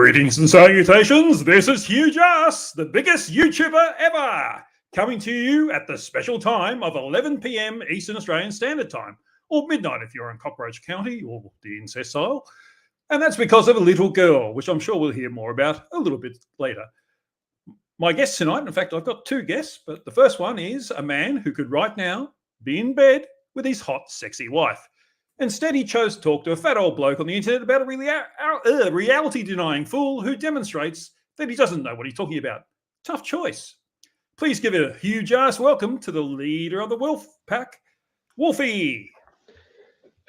Greetings and salutations, this is HUGH JARSZ, the biggest YouTuber ever, coming to you at the special time of 11 p.m. Eastern Australian Standard Time, or midnight if you're in Cockroach County or the incest aisle. And that's because of a little girl, which I'm sure we'll hear more about a little bit later. My guest tonight, in fact, I've got two guests, but the first one is a man who could right now be in bed with his hot, sexy wife. Instead, he chose to talk to a fat old bloke on the internet about a reality-denying fool who demonstrates that he doesn't know what he's talking about. Tough choice. Please give it a HUGH JARSZ welcome to the leader of the Wolf Pack, Wolfie.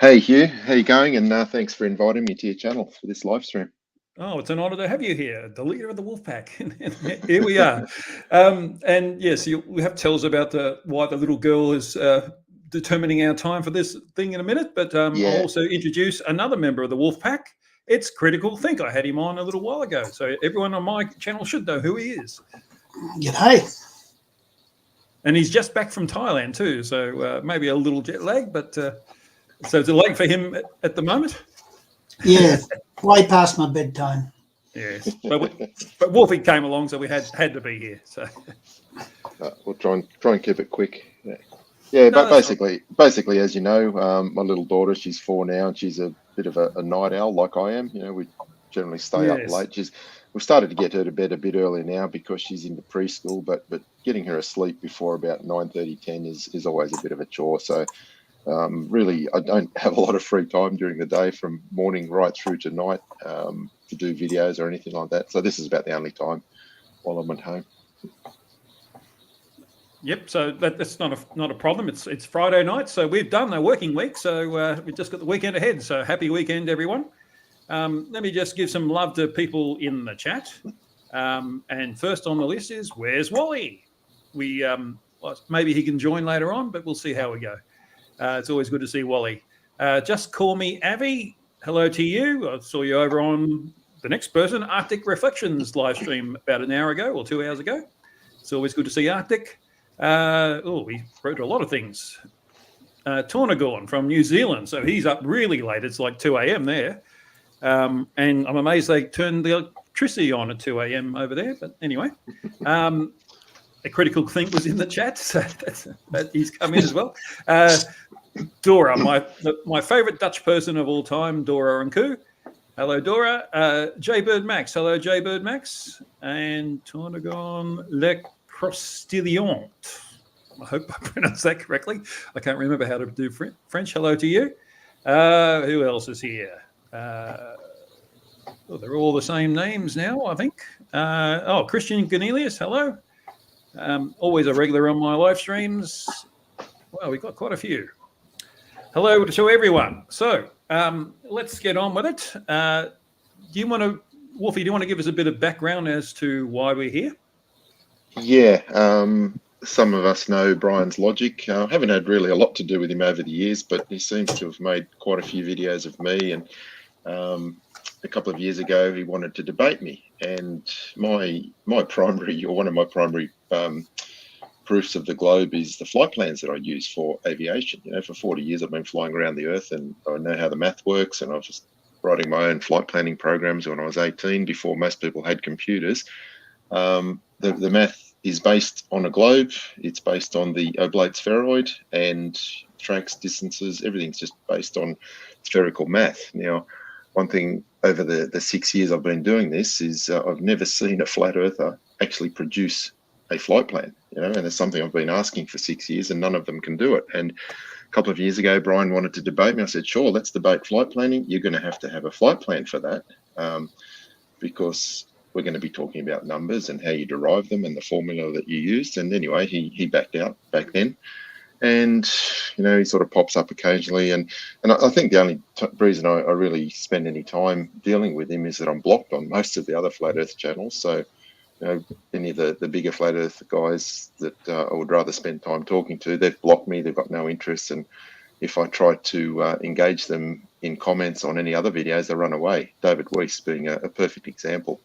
Hey Hugh, how you going? And thanks for inviting me to your channel for this live stream. Oh, it's an honour to have you here, the leader of the Wolf Pack. Here we are. And yes, we have to tell us about why the little girl is determining our time for this thing in a minute, but I'll also introduce another member of the Wolf Pack. It's Critical Think. I had him on a little while ago, so everyone on my channel should know who he is. G'day. And he's just back from Thailand too, so maybe a little jet lag, but so it's a lag for him at the moment. Yeah, way past my bedtime. Yes, but Wolfie came along, so we had to be here. So we'll try and keep it quick. Yeah, but basically, as you know, my little daughter, she's 4 now, and she's a bit of a night owl like I am. You know, we generally stay up late. We've started to get her to bed a bit earlier now because she's into preschool, but getting her asleep before about 9:30, 10 is always a bit of a chore. So really, I don't have a lot of free time during the day from morning right through to night to do videos or anything like that. So this is about the only time while I'm at home. Yep, so that's not a problem. It's Friday night, so we've done a working week, so we've just got the weekend ahead. So happy weekend, everyone. Let me just give some love to people in the chat. And first on the list is, where's Wally? Maybe he can join later on, but we'll see how we go. It's always good to see Wally. Just call me Avi. Hello to you. I saw you over on the next person, Arctic Reflections live stream about an hour ago or 2 hours ago. It's always good to see Arctic. We wrote a lot of things. Tornagorn from New Zealand, so he's up really late. It's like 2 a.m. there, and I'm amazed they turned the electricity on at 2 a.m. over there. But anyway, a Critical Think was in the chat, so he's come in as well. Dora, my favourite Dutch person of all time, Dora and Koo. Hello, Dora. Jaybird Max. Hello, Jaybird Max. And Tornagorn Le Prostillon. I hope I pronounced that correctly. I can't remember how to do French. Hello to you. Who else is here? They're all the same names now, I think. Christian Cornelius, hello. Always a regular on my live streams. Well, we've got quite a few. Hello to everyone. So let's get on with it. Wolfie, do you want to give us a bit of background as to why we're here? Yeah, some of us know Brian's logic. I haven't had really a lot to do with him over the years, but he seems to have made quite a few videos of me. And a couple of years ago, he wanted to debate me. And my primary, or one of my primary proofs of the globe is the flight plans that I use for aviation. You know, for 40 years, I've been flying around the earth, and I know how the math works. And I was just writing my own flight planning programs when I was 18, before most people had computers. The math is based on a globe. It's based on the oblate spheroid, and tracks, distances, everything's just based on spherical math. Now, one thing over the 6 years I've been doing this is I've never seen a flat earther actually produce a flight plan, you know, and it's something I've been asking for 6 years, and none of them can do it. And a couple of years ago, Brian wanted to debate me. I said, sure, let's debate flight planning. You're going to have a flight plan for that, because we're going to be talking about numbers and how you derive them and the formula that you used. And anyway, he backed out back then. And, you know, he sort of pops up occasionally. And I think the only reason I really spend any time dealing with him is that I'm blocked on most of the other Flat Earth channels. So, you know, any of the bigger Flat Earth guys that I would rather spend time talking to, they've blocked me. They've got no interest. And if I try to engage them in comments on any other videos, they run away. David Weiss being a perfect example.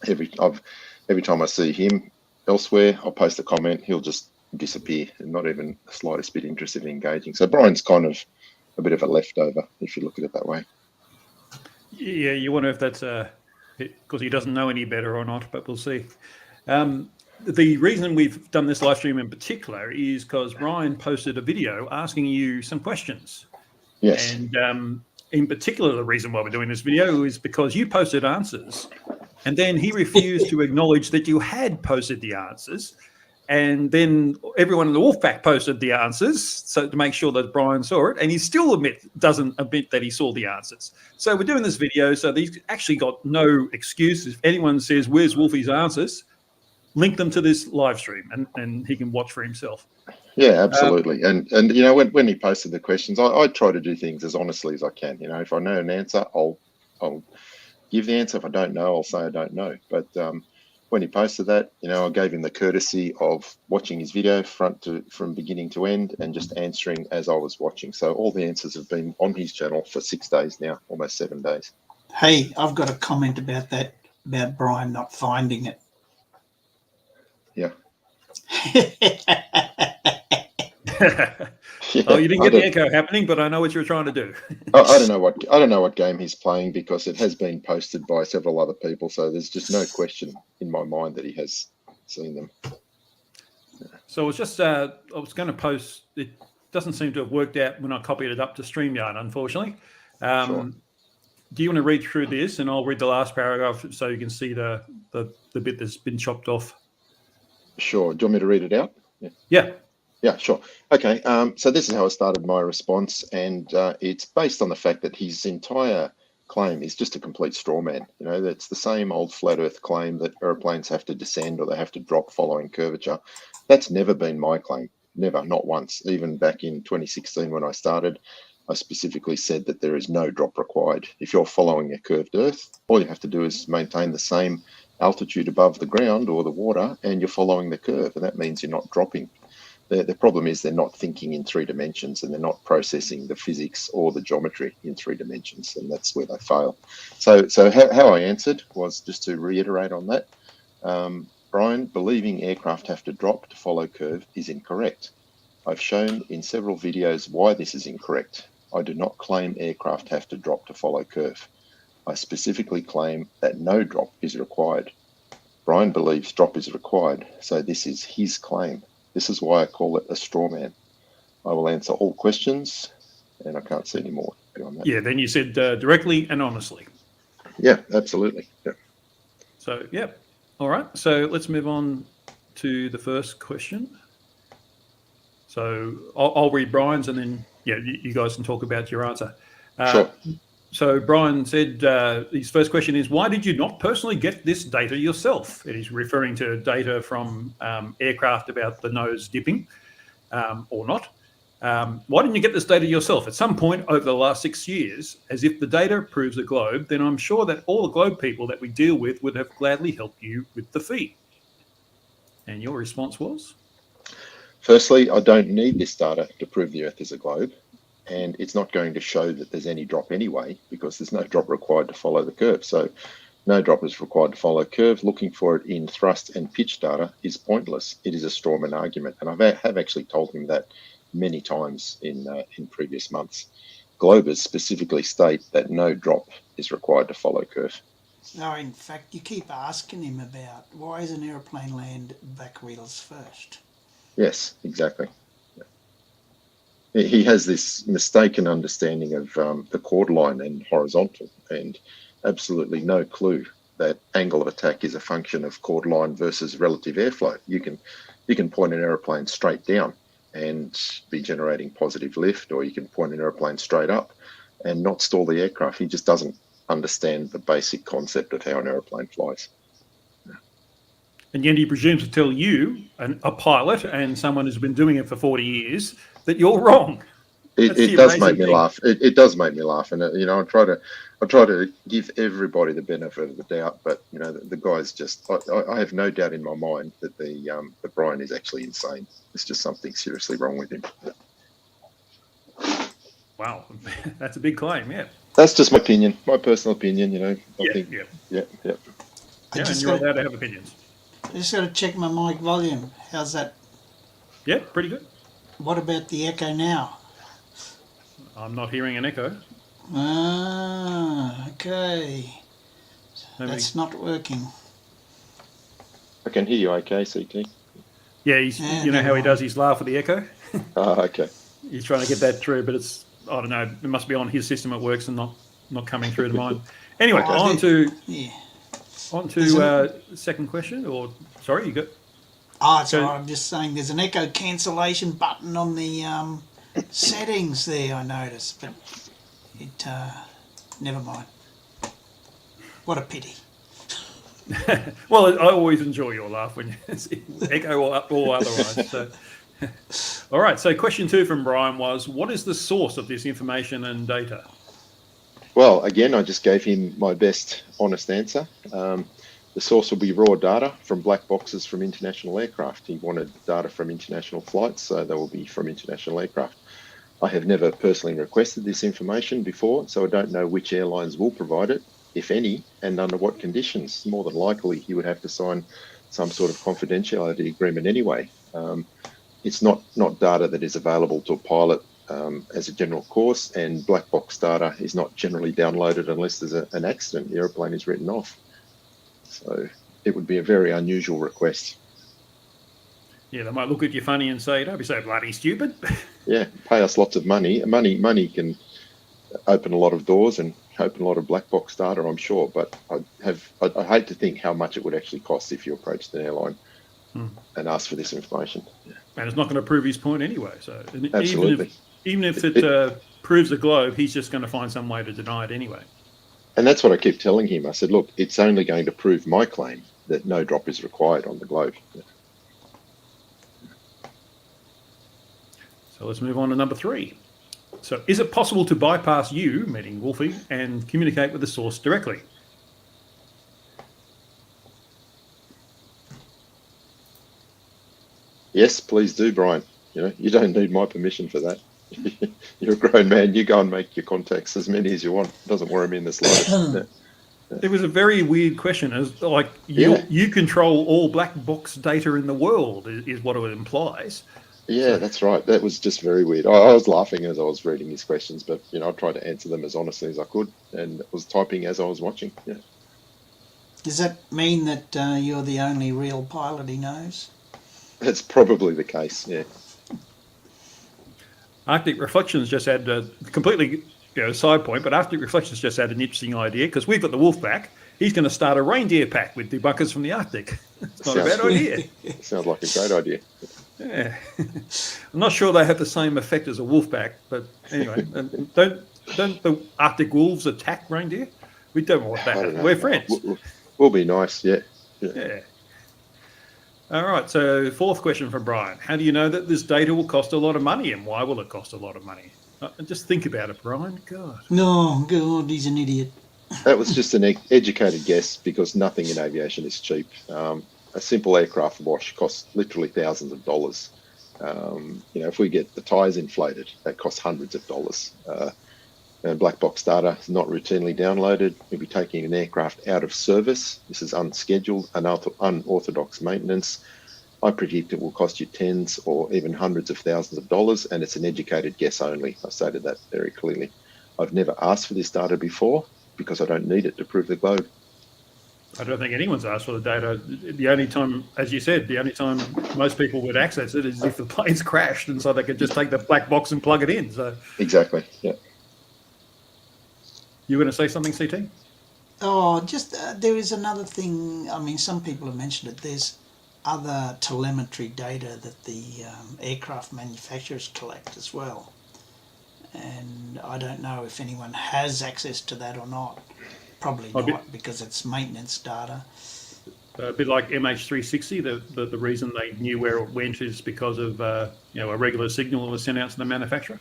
Every time I see him elsewhere, I'll post a comment, he'll just disappear and not even the slightest bit interested in engaging. So Brian's kind of a bit of a leftover, if you look at it that way. Yeah, you wonder if that's because he doesn't know any better or not, but we'll see. The reason we've done this live stream in particular is because Brian posted a video asking you some questions. Yes. And in particular, the reason why we're doing this video is because you posted answers, and then he refused to acknowledge that you had posted the answers. And then everyone in the Wolf Pack posted the answers, so to make sure that Brian saw it, and he still doesn't admit that he saw the answers. So we're doing this video, so he's actually got no excuse. If anyone says, "Where's Wolfie's answers?" link them to this live stream, and he can watch for himself. Yeah, absolutely. And you know, when he posted the questions, I try to do things as honestly as I can. You know, if I know an answer, I'll give the answer. If I don't know, I'll say I don't know. But when he posted that, you know, I gave him the courtesy of watching his video from beginning to end and just answering as I was watching. So all the answers have been on his channel for 6 days now, almost 7 days. Hey, I've got a comment about that, about Brian not finding it. Yeah. Oh, you didn't get the echo happening, but I know what you're trying to do. I don't know what game he's playing, because it has been posted by several other people, so there's just no question in my mind that he has seen them. So it was just I was going to post. It doesn't seem to have worked out when I copied it up to StreamYard, unfortunately. Sure. Do you want to read through this, and I'll read the last paragraph so you can see the bit that's been chopped off? Sure. Do you want me to read it out? Yeah. Yeah, sure. Okay. So this is how I started my response, and it's based on the fact that his entire claim is just a complete straw man. You know, that's the same old flat Earth claim that airplanes have to descend or they have to drop following curvature. That's never been my claim. Never, not once. Even back in 2016 when I started, I specifically said that there is no drop required. If you're following a curved Earth, all you have to do is maintain the same altitude above the ground or the water, and you're following the curve, and that means you're not dropping. The problem is they're not thinking in 3 dimensions, and they're not processing the physics or the geometry in 3 dimensions, and that's where they fail. So how I answered was, just to reiterate on that, Brian, believing aircraft have to drop to follow curve is incorrect. I've shown in several videos why this is incorrect. I do not claim aircraft have to drop to follow curve. I specifically claim that no drop is required. Brian believes drop is required, so this is his claim. This is why I call it a straw man. I will answer all questions, and I can't see any more beyond that. Yeah, then you said directly and honestly. Yeah, absolutely. Yeah. So, yeah. All right. So let's move on to the first question. So I'll read Brian's, and then you guys can talk about your answer. Sure. So Brian said his first question is, why did you not personally get this data yourself? And he's referring to data from aircraft about the nose dipping or not. Why didn't you get this data yourself at some point over the last 6 years? As if the data proves a globe, then I'm sure that all the globe people that we deal with would have gladly helped you with the fee. And your response was? Firstly, I don't need this data to prove the Earth is a globe. And it's not going to show that there's any drop anyway, because there's no drop required to follow the curve. So no drop is required to follow curve. Looking for it in thrust and pitch data is pointless. It is a strawman argument. And I have actually told him that many times in previous months. Globers specifically state that no drop is required to follow curve. No, in fact, you keep asking him about why is an aeroplane land back wheels first? Yes, exactly. He has this mistaken understanding of the chord line and horizontal, and absolutely no clue that angle of attack is a function of chord line versus relative airflow. You can point an aeroplane straight down and be generating positive lift, or you can point an aeroplane straight up and not stall the aircraft. He just doesn't understand the basic concept of how an aeroplane flies. And yet he presumes to tell you, a pilot and someone who's been doing it for 40 years, that you're wrong. It does make me laugh. It does make me laugh, and you know, I try to give everybody the benefit of the doubt, but you know, the guy's just. I have no doubt in my mind that that Brian is actually insane. There's just something seriously wrong with him. Wow, that's a big claim. Yeah. That's just my opinion, my personal opinion. You know, I think. Yeah. And you're allowed to have opinions. I just got to check my mic volume. How's that? Yeah, pretty good. What about the echo now? I'm not hearing an echo. Ah, okay. Maybe- That's not working. I can hear you okay, CT. Yeah, Yeah, you know how he never does his laugh with the echo? Oh, okay. He's trying to get that through, but it's, I don't know, it must be on his system it works and not coming through to mine. Anyway, Oh, on to Yeah. second question, or sorry, you got. Oh, it's So- all right. I'm just saying there's an echo cancellation button on the settings there, I noticed, but it, never mind. What a pity. Well, I always enjoy your laugh when you echo or otherwise. So. All right, so question 2 from Brian was, what is the source of this information and data? Well, again, I just gave him my best honest answer. The source will be raw data from black boxes from international aircraft. He wanted data from international flights, so they will be from international aircraft. I have never personally requested this information before, so I don't know which airlines will provide it, if any, and under what conditions. More than likely, he would have to sign some sort of confidentiality agreement anyway. It's not data that is available to a pilot as a general course, and black box data is not generally downloaded unless there's an accident. The airplane is written off. So it would be a very unusual request. Yeah, they might look at you funny and say, don't be so bloody stupid. Yeah, pay us lots of money. Money can open a lot of doors and open a lot of black box data, I'm sure. But I hate to think how much it would actually cost if you approached an airline and asked for this information. Yeah. And it's not going to prove his point anyway. So Absolutely. even if it proves a globe, he's just going to find some way to deny it anyway. And that's what I keep telling him. I said, look, it's only going to prove my claim that no drop is required on the globe. Yeah. So let's move on to number 3. So is it possible to bypass you, meaning Wolfie, and communicate with the source directly? Yes, please do, Brian. You know, you don't need my permission for that. You're a grown man. You go and make your contacts as many as you want. It doesn't worry me in the slightest. It was a very weird question. As like you control all black box data in the world is what it implies. Yeah, that's right. That was just very weird. I was laughing as I was reading his questions, but you know, I tried to answer them as honestly as I could, and was typing as I was watching. Yeah. Does that mean that you're the only real pilot he knows? That's probably the case. Yeah. Arctic Reflections just had a completely side point, but Arctic Reflections just had an interesting idea because we've got the wolf back. He's going to start a reindeer pack with debunkers from the Arctic. It's not a bad idea. Sounds like a great idea. Yeah. I'm not sure they have the same effect as a wolf pack, but anyway, don't the Arctic wolves attack reindeer? We don't want that. We're friends. We'll be nice. Yeah. All right, so 4th question from Brian. How do you know that this data will cost a lot of money, and why will it cost a lot of money? Just think about it, Brian. God. No, God, he's an idiot. That was just an educated guess because nothing in aviation is cheap. A simple aircraft wash costs literally thousands of dollars. If we get the tyres inflated, that costs hundreds of dollars. And black box data is not routinely downloaded. You'll be taking an aircraft out of service. This is unscheduled, unorthodox maintenance. I predict it will cost you tens or even hundreds of thousands of dollars, and it's an educated guess only. I stated that very clearly. I've never asked for this data before because I don't need it to prove the globe. I don't think anyone's asked for the data. The only time, as you said, the only time most people would access it is if the plane's crashed, and so they could just take the black box and plug it in. So exactly, yeah. You were going to say something, CT? Oh, just there is another thing. I mean, some people have mentioned it. There's other telemetry data that the aircraft manufacturers collect as well. And I don't know if anyone has access to that or not. Probably not, because it's maintenance data. A bit like MH360, the reason they knew where it went is because of a regular signal that was sent out to the manufacturer.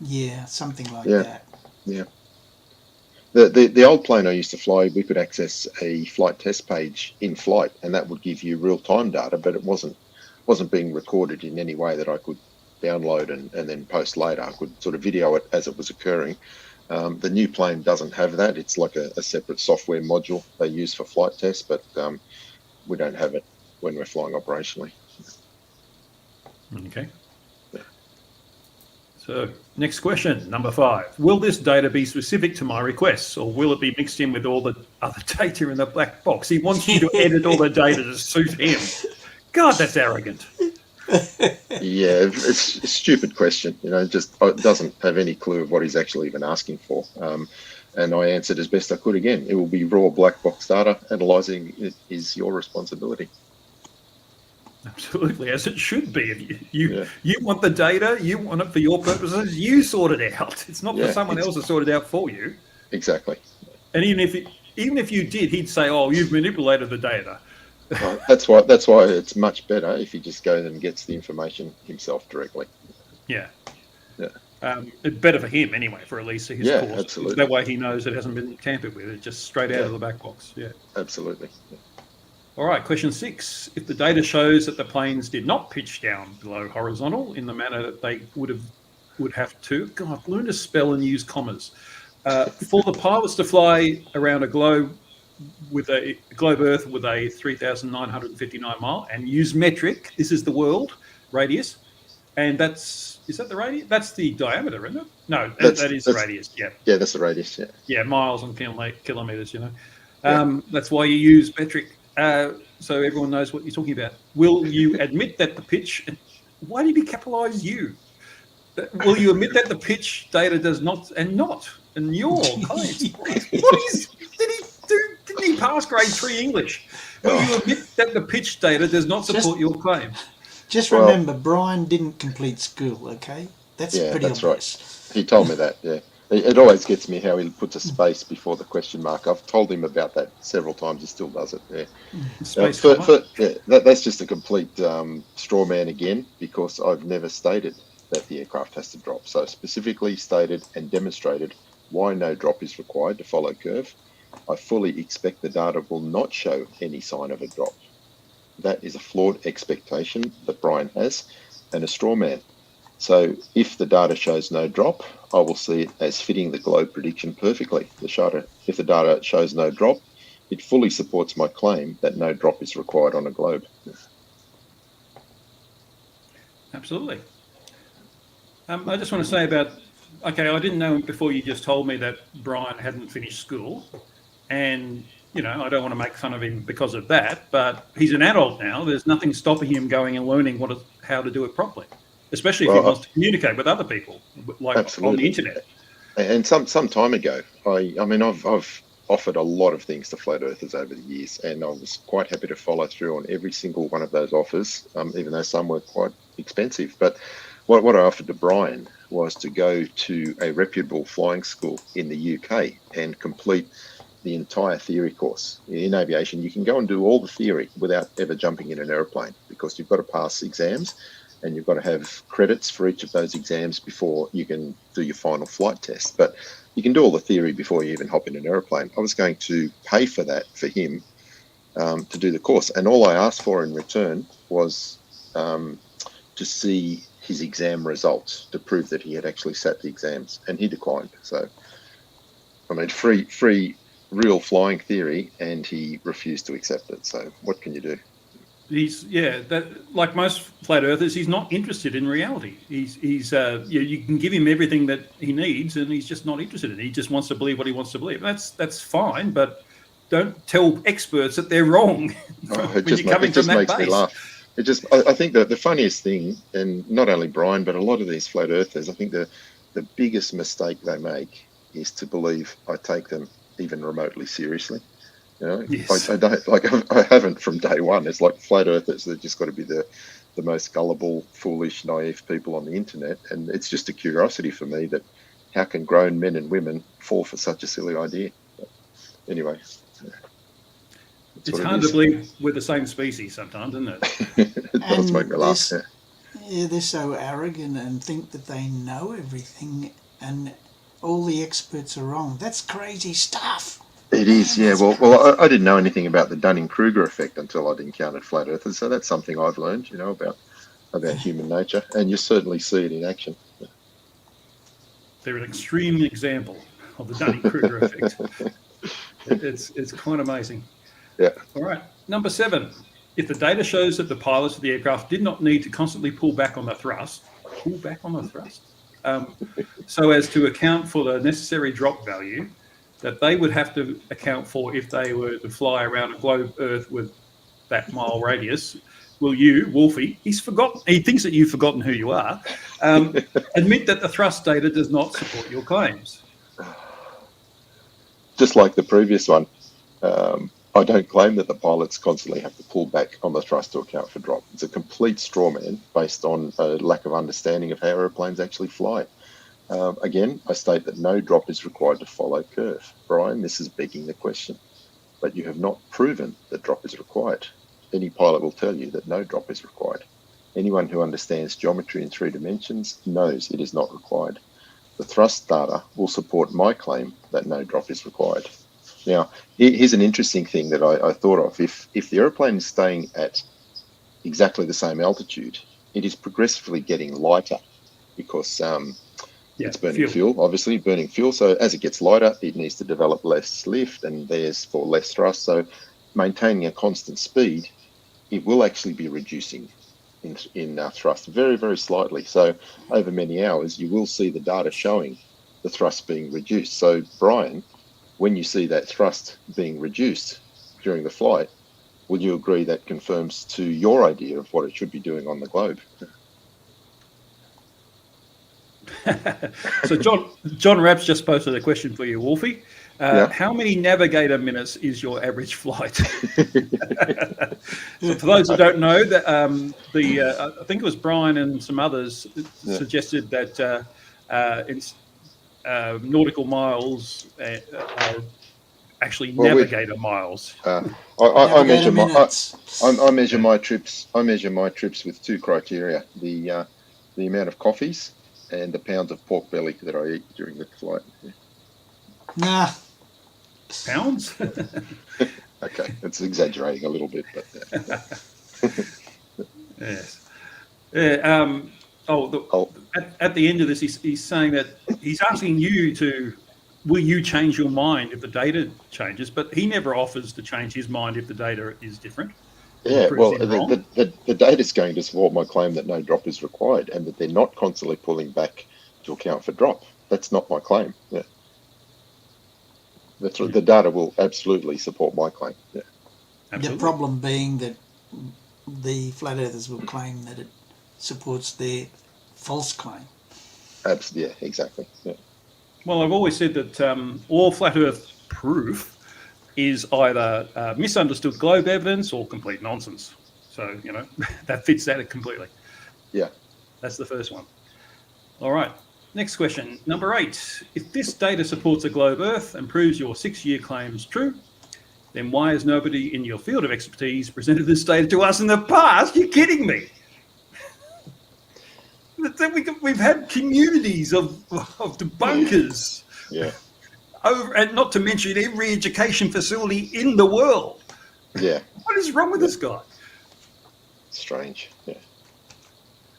Yeah, something like that. Yeah. The old plane I used to fly, we could access a flight test page in flight, and that would give you real-time data, but it wasn't being recorded in any way that I could download and then post later. I could sort of video it as it was occurring. The new plane doesn't have that. It's like a separate software module they use for flight tests, but we don't have it when we're flying operationally. Okay. So next question, number 5. Will this data be specific to my requests, or will it be mixed in with all the other data in the black box? He wants you to edit all the data to suit him. God, that's arrogant. Yeah, it's a stupid question. Just doesn't have any clue of what he's actually even asking for. And I answered as best I could. Again, it will be raw black box data. Analyzing it is your responsibility. Absolutely, as it should be. You want the data, you want it for your purposes, you sort it out. It's not for someone else to sort it out for you. Exactly. And even if you did, he'd say, "Oh, you've manipulated the data." Well, that's why it's much better if he just goes and gets the information himself directly. Yeah. Yeah. It's better for him anyway, for at least his course. Absolutely. That way he knows it hasn't been tampered with. It's just straight out of the back box. Yeah. Absolutely. Yeah. All right, question 6. If the data shows that the planes did not pitch down below horizontal in the manner that they would have to, God, learn to spell and use commas, for the pilots to fly around a globe Earth with a 3,959 mile and use metric, this is the world radius, and is that the radius? That's the diameter, isn't it? No, that is the radius. Yeah. Yeah, that's the radius. Yeah. Yeah, miles and kilometers. That's why you use metric. So everyone knows what you're talking about. Will you admit that the pitch? Why did he capitalize you? Will you admit that the pitch data does not and your claims? Didn't he pass grade 3 English? Will you admit that the pitch data does not support your claim? Just remember, Brian didn't complete school. Okay, that's pretty obvious. Right. He told me that. Yeah. It always gets me how he puts a space before the question mark. I've told him about that several times. He still does it. Yeah. That's just a complete straw man again, because I've never stated that the aircraft has to drop. So specifically stated and demonstrated why no drop is required to follow curve. I fully expect the data will not show any sign of a drop. That is a flawed expectation that Brian has, and a straw man. So if the data shows no drop, I will see it as fitting the globe prediction perfectly. If the data shows no drop, it fully supports my claim that no drop is required on a globe. Absolutely. I just want to say about, I didn't know before you just told me that Brian hadn't finished school, and I don't want to make fun of him because of that, but he's an adult now. There's nothing stopping him going and learning how to do it properly, especially if he wants to communicate with other people, like on the internet. And some time ago, I've offered a lot of things to flat earthers over the years, and I was quite happy to follow through on every single one of those offers, even though some were quite expensive. But what I offered to Brian was to go to a reputable flying school in the UK and complete the entire theory course. In aviation, you can go and do all the theory without ever jumping in an airplane, because you've got to pass exams and you've got to have credits for each of those exams before you can do your final flight test. But you can do all the theory before you even hop in an airplane. I was going to pay for that for him to do the course, and all I asked for in return was to see his exam results to prove that he had actually sat the exams, and he declined. So, free real flying theory, and he refused to accept it. So what can you do? Like most flat earthers, he's not interested in reality. You can give him everything that he needs, and he's just not interested in it. He just wants to believe what he wants to believe. That's fine, but don't tell experts that they're wrong. It just makes me laugh. I think that the funniest thing, and not only Brian, but a lot of these flat earthers, I think the biggest mistake they make is to believe I take them even remotely seriously. Yes. I haven't from day one. It's like flat earthers, they've just got to be the most gullible, foolish, naive people on the internet. And it's just a curiosity for me that how can grown men and women fall for such a silly idea? But anyway. It's hard to believe we're the same species sometimes, isn't it? It does make me laugh. Yeah, they're so arrogant and think that they know everything, and all the experts are wrong. That's crazy stuff. It is, yeah. Well, I didn't know anything about the Dunning-Kruger effect until I'd encountered flat earthers. So that's something I've learned, about human nature, and you certainly see it in action. They're an extreme example of the Dunning-Kruger effect. It's quite amazing. Yeah. All right. Number 7. If the data shows that the pilots of the aircraft did not need to constantly pull back on the thrust. so as to account for the necessary drop value that they would have to account for if they were to fly around a globe Earth with that mile radius. Will you, Wolfie, he thinks that you've forgotten who you are, admit that the thrust data does not support your claims? Just like the previous one, I don't claim that the pilots constantly have to pull back on the thrust to account for drop. It's a complete straw man based on a lack of understanding of how aeroplanes actually fly. Again, I state that no drop is required to follow curve. Brian, this is begging the question, but you have not proven that drop is required. Any pilot will tell you that no drop is required. Anyone who understands geometry in 3 dimensions knows it is not required. The thrust data will support my claim that no drop is required. Now, here's an interesting thing that I thought of. If the aeroplane is staying at exactly the same altitude, it is progressively getting lighter because it's burning fuel, obviously burning fuel. So as it gets lighter, it needs to develop less lift and therefore less thrust. So maintaining a constant speed, it will actually be reducing in thrust very, very slightly. So over many hours, you will see the data showing the thrust being reduced. So Brian, when you see that thrust being reduced during the flight, would you agree that confirms to your idea of what it should be doing on the globe? So John Rapp's just posted a question for you, Wolfie. How many navigator minutes is your average flight? So for those who don't know, that I think it was Brian and some others suggested that nautical miles are actually navigator miles. I measure my trips. I measure my trips with 2 criteria: the amount of coffees and the pounds of pork belly that I eat during the flight. Nah. Pounds? Okay, it's exaggerating a little bit, but yes. Yeah. At the end of this, he's saying that he's asking you will you change your mind if the data changes? But he never offers to change his mind if the data is different. Yeah, well, the data is going to support my claim that no drop is required and that they're not constantly pulling back to account for drop. That's not my claim. Yeah. The data will absolutely support my claim. Yeah. The problem being that the flat earthers will claim that it supports their false claim. Yeah, exactly. Yeah. Well, I've always said that all flat earth proof is either misunderstood globe evidence or complete nonsense. So, that fits that completely. Yeah. That's the first one. All right. Next question, number 8. If this data supports a globe Earth and proves your 6-year claims true, then why has nobody in your field of expertise presented this data to us in the past? You're kidding me. We've had communities of debunkers. Yeah. And not to mention every education facility in the world. Yeah. What is wrong with this guy? Strange. Yeah.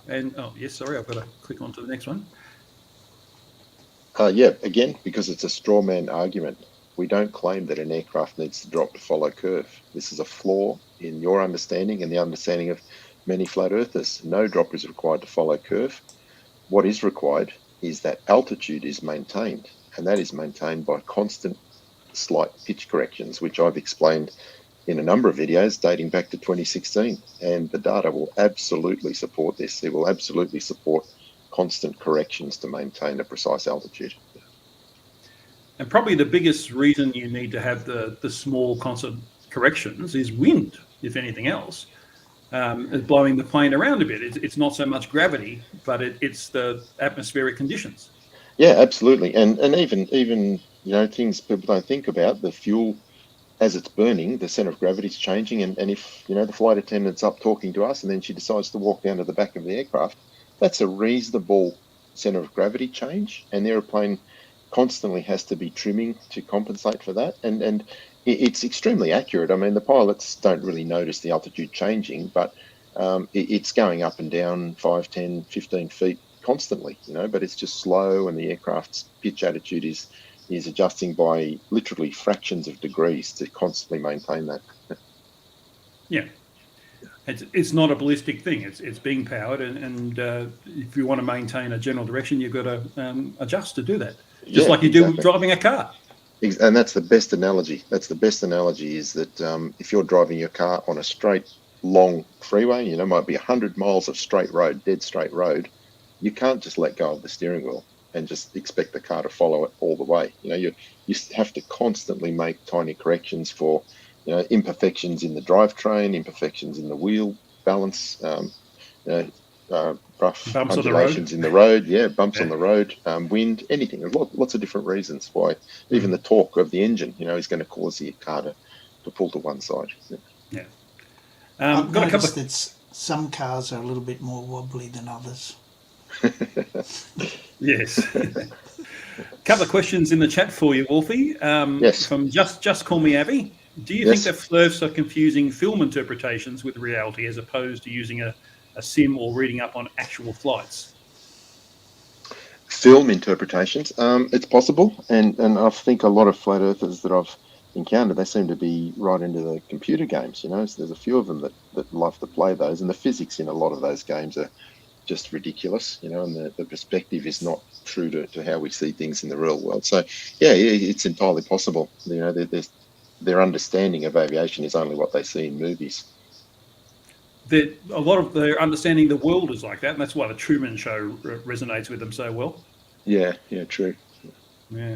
And sorry, I've got to click on to the next one. Again, because it's a straw man argument. We don't claim that an aircraft needs to drop to follow curve. This is a flaw in your understanding and the understanding of many flat earthers. No drop is required to follow curve. What is required is that altitude is maintained, and that is maintained by constant slight pitch corrections, which I've explained in a number of videos dating back to 2016. And the data will absolutely support this. It will absolutely support constant corrections to maintain a precise altitude. And probably the biggest reason you need to have the small constant corrections is wind, if anything else. It's blowing the plane around a bit. It's not so much gravity, but it's the atmospheric conditions. Yeah, absolutely. And even things people don't think about, the fuel as it's burning, the center of gravity is changing. And if the flight attendant's up talking to us and then she decides to walk down to the back of the aircraft, that's a reasonable center of gravity change, and the airplane constantly has to be trimming to compensate for that. And it's extremely accurate. I mean, the pilots don't really notice the altitude changing, but it's going up and down 5, 10, 15 feet constantly, but it's just slow, and the aircraft's pitch attitude is adjusting by literally fractions of degrees to constantly maintain that. Yeah. It's not a ballistic thing. It's being powered, and if you want to maintain a general direction, you've got to adjust to do that, just like you do driving a car. And that's the best analogy. That's the best analogy is that if you're driving your car on a straight, long freeway, you know, might be 100 miles of straight road, dead straight road, you can't just let go of the steering wheel and just expect the car to follow it all the way. You know, you have to constantly make tiny corrections for, you know, imperfections in the drivetrain, imperfections in the wheel balance, rough Bumps undulations in the road, bumps on the road, wind, anything. There's lots of different reasons why even the torque of the engine, you know, is going to cause the car to pull to one side. Yeah. I've noticed that some cars are a little bit more wobbly than others. Yes. Couple of questions in the chat for you, Wolfie. Yes. From just call me Avi. Do you think that flurfs are confusing film interpretations with reality as opposed to using a sim or reading up on actual flights? Film interpretations, it's possible, and I think a lot of flat earthers that I've encountered, they seem to be right into the computer games. You know, so there's a few of them that love to play those, and the physics in a lot of those games are just ridiculous. You know, and the perspective is not true to how we see things in the real world. So yeah, it's entirely possible. You know, their understanding of aviation is only what they see in movies. A lot of their understanding the world is like that, and that's why the Truman Show resonates with them so well. Yeah, true. Yeah.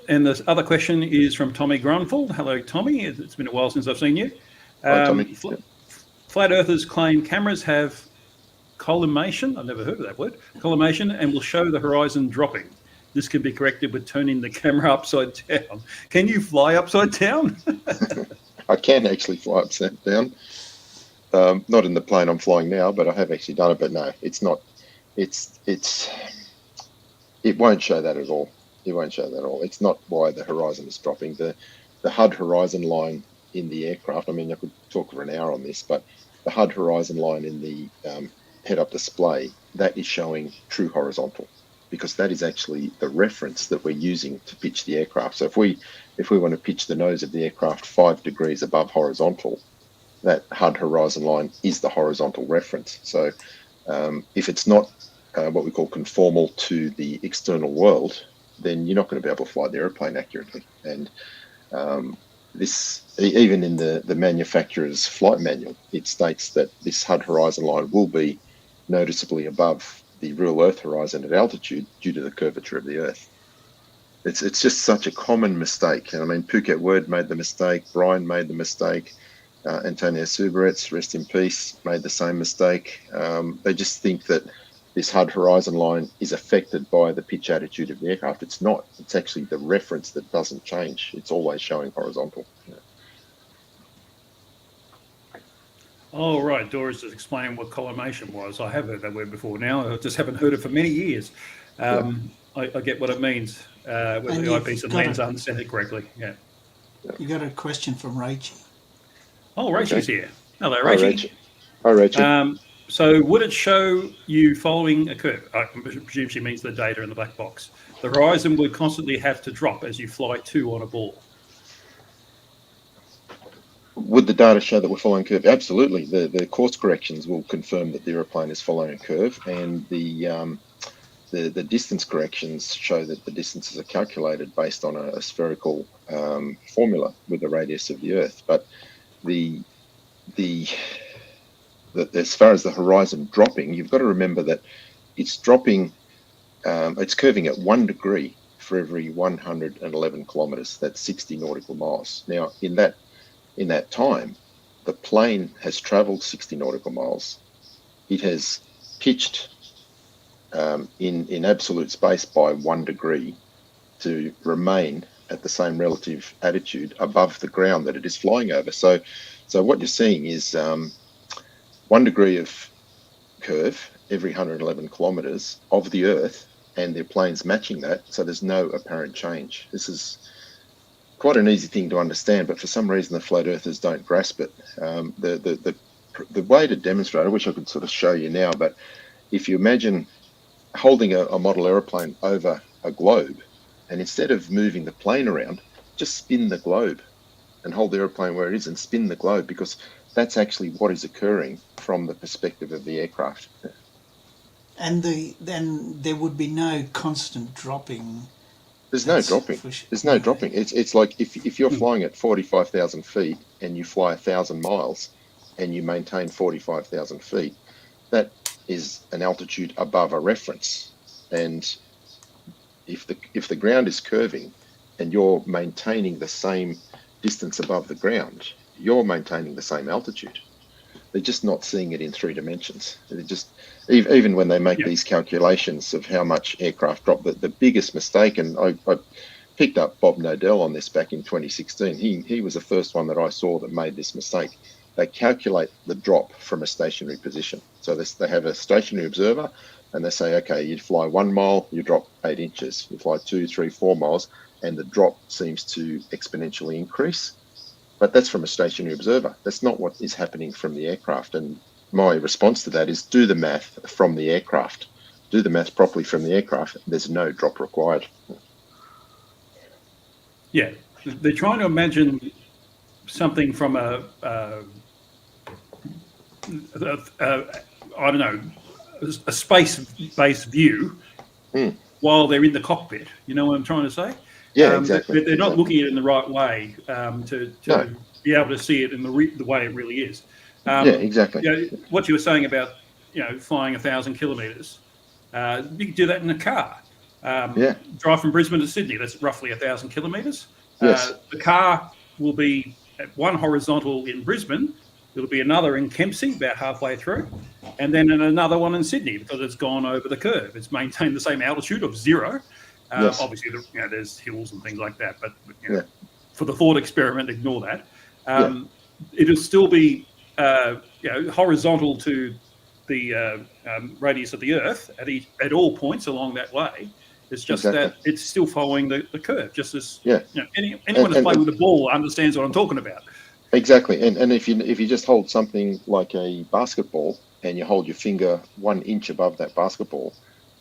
And the other question is from Tommy Grunfeld. Hello, Tommy. It's been a while since I've seen you. Hi, Tommy. Flat earthers claim cameras have collimation. I've never heard of that word. Collimation, and will show the horizon dropping. This can be corrected with turning the camera upside down. Can you fly upside down? I can actually fly upside down. Not in the plane I'm flying now, but I have actually done it. But no, it's not. It won't show that at all. It won't show that at all. It's not why the horizon is dropping. The HUD horizon line in the aircraft, I mean, I could talk for an hour on this, but the HUD horizon line in the head-up display, that is showing true horizontal, because that is actually the reference that we're using to pitch the aircraft. So if we want to pitch the nose of the aircraft 5 degrees above horizontal, that HUD horizon line is the horizontal reference. So if it's not what we call conformal to the external world, then you're not going to be able to fly the airplane accurately. And this, even in the manufacturer's flight manual, it states that this HUD horizon line will be noticeably above the real Earth horizon at altitude due to the curvature of the Earth. It's just such a common mistake. And I mean, Phuket Word made the mistake, Brian made the mistake, Antonio Subarets, rest in peace, made the same mistake. They just think that this HUD horizon line is affected by the pitch attitude of the aircraft. It's not. It's actually the reference that doesn't change. It's always showing horizontal. Yeah. Oh, right. Doris just explained what collimation was. I have heard that word before now. I just haven't heard it for many years. I get what it means with the eyepiece and lens. I understand it correctly. Yeah. You got a question from Rachel. Oh, Rachel's here. Hello, Rachel. Hi, Rachel. So would it show you following a curve? I presume she means the data in the black box. The horizon would constantly have to drop as you fly to on a ball. Would the data show that we're following a curve? Absolutely. The course corrections will confirm that the aeroplane is following a curve, and the distance corrections show that the distances are calculated based on a spherical formula with the radius of the Earth. But as far as the horizon dropping, you've got to remember that it's dropping, it's curving at 1 degree for every 111 kilometers. That's 60 nautical miles. Now, in that time, the plane has traveled 60 nautical miles. It has pitched in absolute space by 1 degree to remain at the same relative attitude above the ground that it is flying over. So what you're seeing is 1 degree of curve every 111 kilometers of the Earth, and their plane's matching that. So there's no apparent change. This is quite an easy thing to understand, but for some reason the flat earthers don't grasp it. The way to demonstrate, I wish I could sort of show you now, but if you imagine holding a model aeroplane over a globe, and instead of moving the plane around, just spin the globe and hold the airplane where it is and spin the globe, because that's actually what is occurring from the perspective of the aircraft. And then there would be no constant dropping. There's no dropping. There's no dropping. It's like if you're flying at 45,000 feet and you fly 1,000 miles and you maintain 45,000 feet, that is an altitude above a reference. And if the ground is curving and you're maintaining the same distance above the ground, you're maintaining the same altitude. They're just not seeing it in 3 dimensions. They're just, even when they make these calculations of how much aircraft drop, the biggest mistake, and I picked up Bob Nodell on this back in 2016. He was the first one that I saw that made this mistake. They calculate the drop from a stationary position. So they have a stationary observer and they say, okay, you fly 1 mile, you drop 8 inches. You fly 2, 3, 4 miles, and the drop seems to exponentially increase. But that's from a stationary observer. That's not what is happening from the aircraft. And my response to that is do the math from the aircraft. Do the math properly from the aircraft. There's no drop required. Yeah, they're trying to imagine something from I don't know, a space-based view while they're in the cockpit. You know what I'm trying to say? Yeah, exactly. They're not looking at it in the right way to be able to see it in the way it really is. Yeah, exactly. You know, what you were saying about flying 1,000 kilometres, you can do that in a car. Drive from Brisbane to Sydney. That's roughly 1,000 kilometres. Yes. The car will be at one horizontal in Brisbane. It'll be another in Kempsey, about halfway through, and then another one in Sydney because it's gone over the curve. It's maintained the same altitude of 0. Obviously, there's hills and things like that, but for the thought experiment, ignore that. It'll still be horizontal to the radius of the Earth at all points along that way. It's just that it's still following the curve. Just as anyone who's played with a ball understands what I'm talking about. Exactly, and if you just hold something like a basketball and you hold your finger 1 inch above that basketball,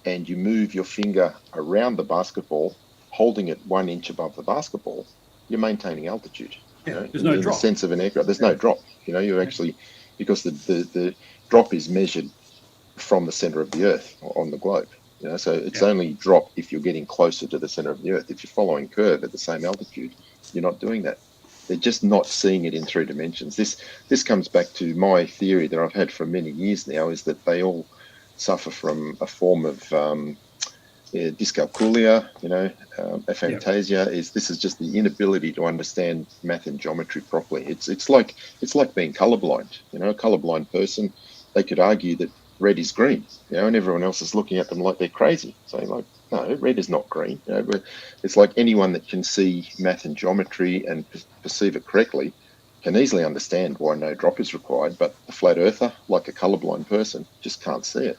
and you move your finger around the basketball, holding it 1 inch above the basketball, you're maintaining altitude. There's no drop. In the sense of an aircraft, there's no drop. You're actually, because the drop is measured from the center of the Earth on the globe. So it's only drop if you're getting closer to the center of the Earth. If you're following curve at the same altitude, you're not doing that. They're just not seeing it in 3 dimensions. This comes back to my theory that I've had for many years now, is that they all suffer from a form of dyscalculia, aphantasia. This is just the inability to understand math and geometry properly. It's like being colorblind. A colorblind person, they could argue that red is green, and everyone else is looking at them like they're crazy, saying like, no, red is not green. But it's like anyone that can see math and geometry and perceive it correctly can easily understand why no drop is required, but a flat earther, like a colorblind person, just can't see it.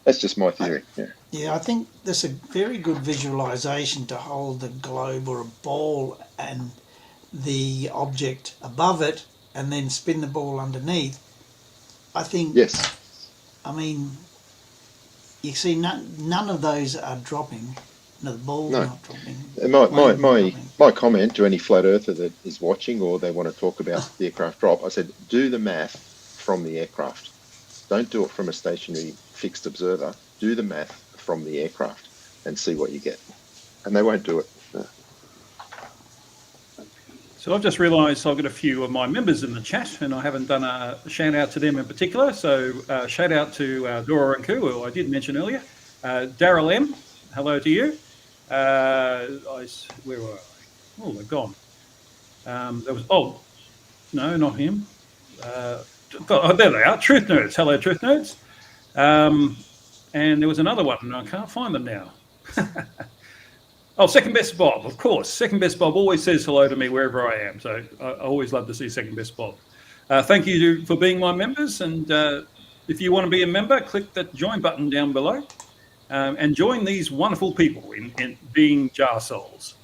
That's just my theory. Yeah, I think there's a very good visualization to hold the globe or a ball and the object above it and then spin the ball underneath. I think, I mean, you see none of those are dropping. No, the ball's not dropping. My comment to any flat earther that is watching or they want to talk about the aircraft drop, I said, do the math from the aircraft. Don't do it from a stationary fixed observer. Do the math from the aircraft and see what you get. And they won't do it. So I've just realised I've got a few of my members in the chat and I haven't done a shout out to them in particular. So shout out to Dora and Koo, who I did mention earlier. Daryl M, hello to you. Where were I? Oh, they're gone. No, not him. There they are, Truth Nerds. Hello, Truth Nerds. And there was another one, and I can't find them now. Second Best Bob, of course. Second Best Bob always says hello to me wherever I am, so I always love to see Second Best Bob. Thank you for being my members, and if you want to be a member, click that join button down below and join these wonderful people in being jar souls.